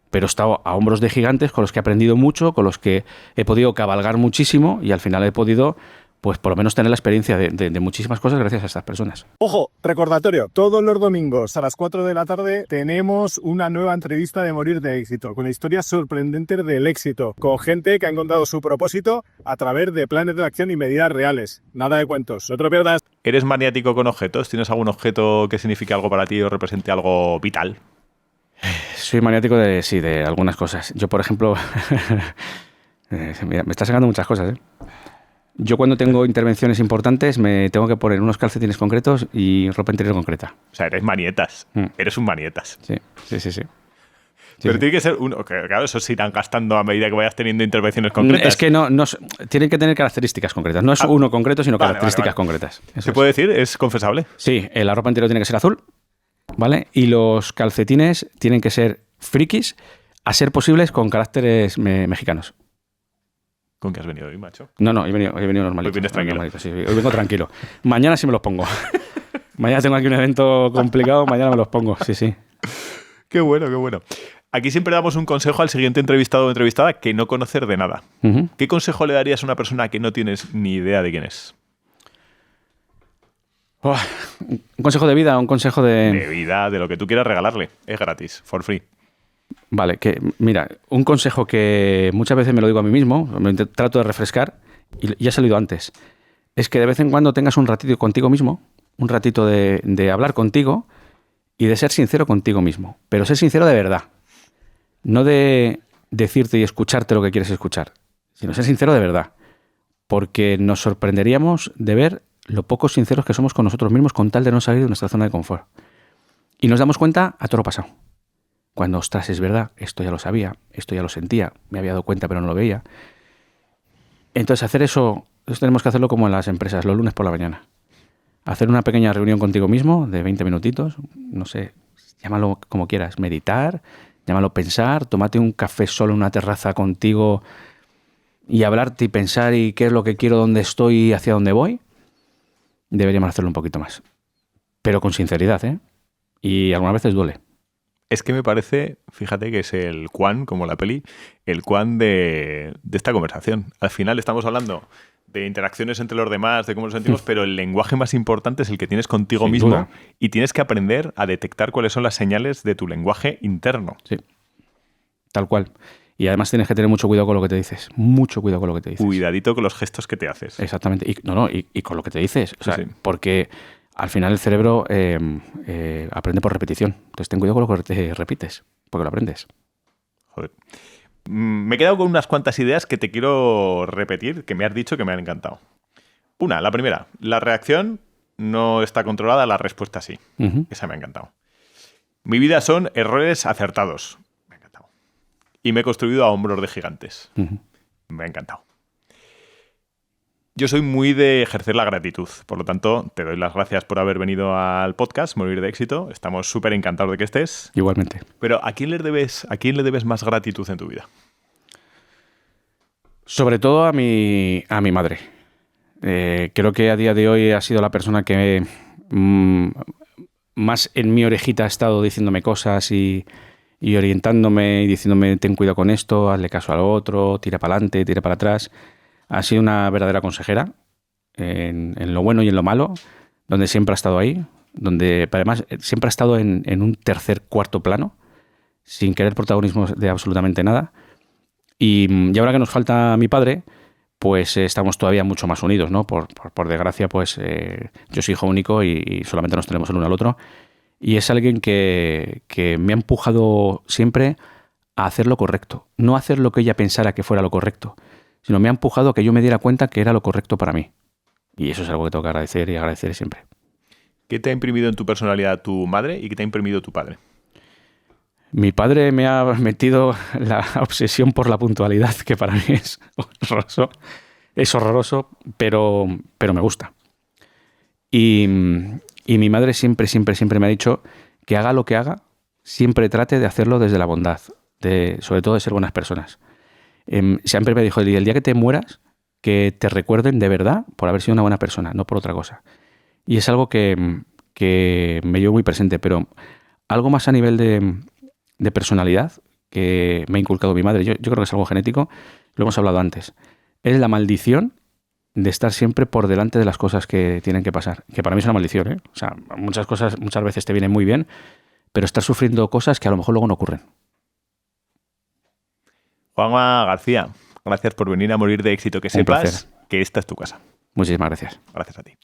Pero he estado a hombros de gigantes con los que he aprendido mucho, con los que he podido cabalgar muchísimo y al final he podido, pues por lo menos tener la experiencia de muchísimas cosas gracias a estas personas. Ojo, recordatorio, todos los domingos a las 4 de la tarde tenemos una nueva entrevista de Morir de Éxito, con historias sorprendentes del éxito, con gente que ha encontrado su propósito a través de planes de acción y medidas reales. Nada de cuentos, no te lo pierdas. ¿Eres maniático con objetos? ¿Tienes algún objeto que signifique algo para ti o represente algo vital? Soy maniático de algunas cosas. Yo, por ejemplo, mira, me está sacando muchas cosas, ¿eh? Yo cuando tengo intervenciones importantes me tengo que poner unos calcetines concretos y ropa interior concreta. O sea, eres manietas. Eres un manietas. Sí. Pero tiene que ser uno. Claro, eso se irán gastando a medida que vayas teniendo intervenciones concretas. Es que no tienen que tener características concretas. No es uno concreto, sino características concretas. ¿Se puede decir? ¿Es confesable? Sí, la ropa interior tiene que ser azul, ¿vale? Y los calcetines tienen que ser frikis, a ser posibles con caracteres mexicanos. ¿Con qué has venido hoy, macho? No, he venido normalito. Hoy vienes tranquilo. Sí, hoy vengo tranquilo. Mañana sí me los pongo. Mañana tengo aquí un evento complicado, mañana me los pongo, sí. Qué bueno, qué bueno. Aquí siempre damos un consejo al siguiente entrevistado o entrevistada que no conocer de nada. Uh-huh. ¿Qué consejo le darías a una persona que no tienes ni idea de quién es? ¿Un consejo de vida o un consejo de...? De vida, de lo que tú quieras regalarle. Es gratis, for free. Vale, que mira, un consejo que muchas veces me lo digo a mí mismo, me trato de refrescar, y ya ha salido antes, es que de vez en cuando tengas un ratito contigo mismo, un ratito de hablar contigo y de ser sincero contigo mismo, pero ser sincero de verdad, no de decirte y escucharte lo que quieres escuchar, sino ser sincero de verdad, porque nos sorprenderíamos de ver lo poco sinceros que somos con nosotros mismos con tal de no salir de nuestra zona de confort. Y nos damos cuenta a todo lo pasado. Cuando, ostras, es verdad, esto ya lo sabía, esto ya lo sentía, me había dado cuenta pero no lo veía. Entonces hacer eso tenemos que hacerlo como en las empresas, los lunes por la mañana. Hacer una pequeña reunión contigo mismo de 20 minutitos, no sé, llámalo como quieras, meditar, llámalo pensar, tómate un café solo en una terraza contigo y hablarte y pensar y qué es lo que quiero, dónde estoy y hacia dónde voy. Deberíamos hacerlo un poquito más. Pero con sinceridad, ¿eh? Y algunas veces duele. Es que me parece, fíjate que es el Quan, como la peli, el Quan de esta conversación. Al final estamos hablando de interacciones entre los demás, de cómo nos sentimos, pero el lenguaje más importante es el que tienes contigo mismo. Duda. Y tienes que aprender a detectar cuáles son las señales de tu lenguaje interno. Sí, tal cual. Y además tienes que tener mucho cuidado con lo que te dices. Mucho cuidado con lo que te dices. Cuidadito con los gestos que te haces. Exactamente. Y con lo que te dices. O sea, sí. Porque al final el cerebro aprende por repetición. Entonces ten cuidado con lo que te repites, porque lo aprendes. Joder. Me he quedado con unas cuantas ideas que te quiero repetir, que me has dicho que me han encantado. Una, la primera. La reacción no está controlada, la respuesta sí. Uh-huh. Esa me ha encantado. Mi vida son errores acertados. Me ha encantado. Y me he construido a hombros de gigantes. Uh-huh. Me ha encantado. Yo soy muy de ejercer la gratitud, por lo tanto, te doy las gracias por haber venido al podcast Morir de Éxito. Estamos súper encantados de que estés. Igualmente. Pero ¿a quién le debes más gratitud en tu vida? Sobre todo a mi madre. Creo que a día de hoy ha sido la persona que más en mi orejita ha estado diciéndome cosas y orientándome y diciéndome ten cuidado con esto, hazle caso al otro, tira para adelante, tira para atrás. Ha sido una verdadera consejera en lo bueno y en lo malo, donde siempre ha estado ahí, donde además siempre ha estado en un tercer, cuarto plano, sin querer protagonismo de absolutamente nada. Y ahora que nos falta mi padre, pues estamos todavía mucho más unidos, ¿no? Por desgracia, pues yo soy hijo único y solamente nos tenemos el uno al otro. Y es alguien que me ha empujado siempre a hacer lo correcto. No hacer lo que ella pensara que fuera lo correcto, sino me ha empujado a que yo me diera cuenta que era lo correcto para mí. Y eso es algo que tengo que agradecer y agradecer siempre. ¿Qué te ha imprimido en tu personalidad tu madre y qué te ha imprimido tu padre? Mi padre me ha metido la obsesión por la puntualidad, que para mí es horroroso. Es horroroso, pero me gusta. Y mi madre siempre me ha dicho que haga lo que haga, siempre trate de hacerlo desde la bondad, sobre todo de ser buenas personas. Siempre me dijo, el día que te mueras, que te recuerden de verdad por haber sido una buena persona, no por otra cosa. Y es algo que me llevo muy presente, pero algo más a nivel de personalidad que me ha inculcado mi madre, yo creo que es algo genético, lo hemos hablado antes, es la maldición de estar siempre por delante de las cosas que tienen que pasar, que para mí es una maldición, ¿eh? O sea, muchas cosas muchas veces te vienen muy bien, pero estás sufriendo cosas que a lo mejor luego no ocurren. Juanma García, gracias por venir a Morir de Éxito. Que Un sepas placer. que esta es tu casa. Muchísimas gracias. Gracias a ti.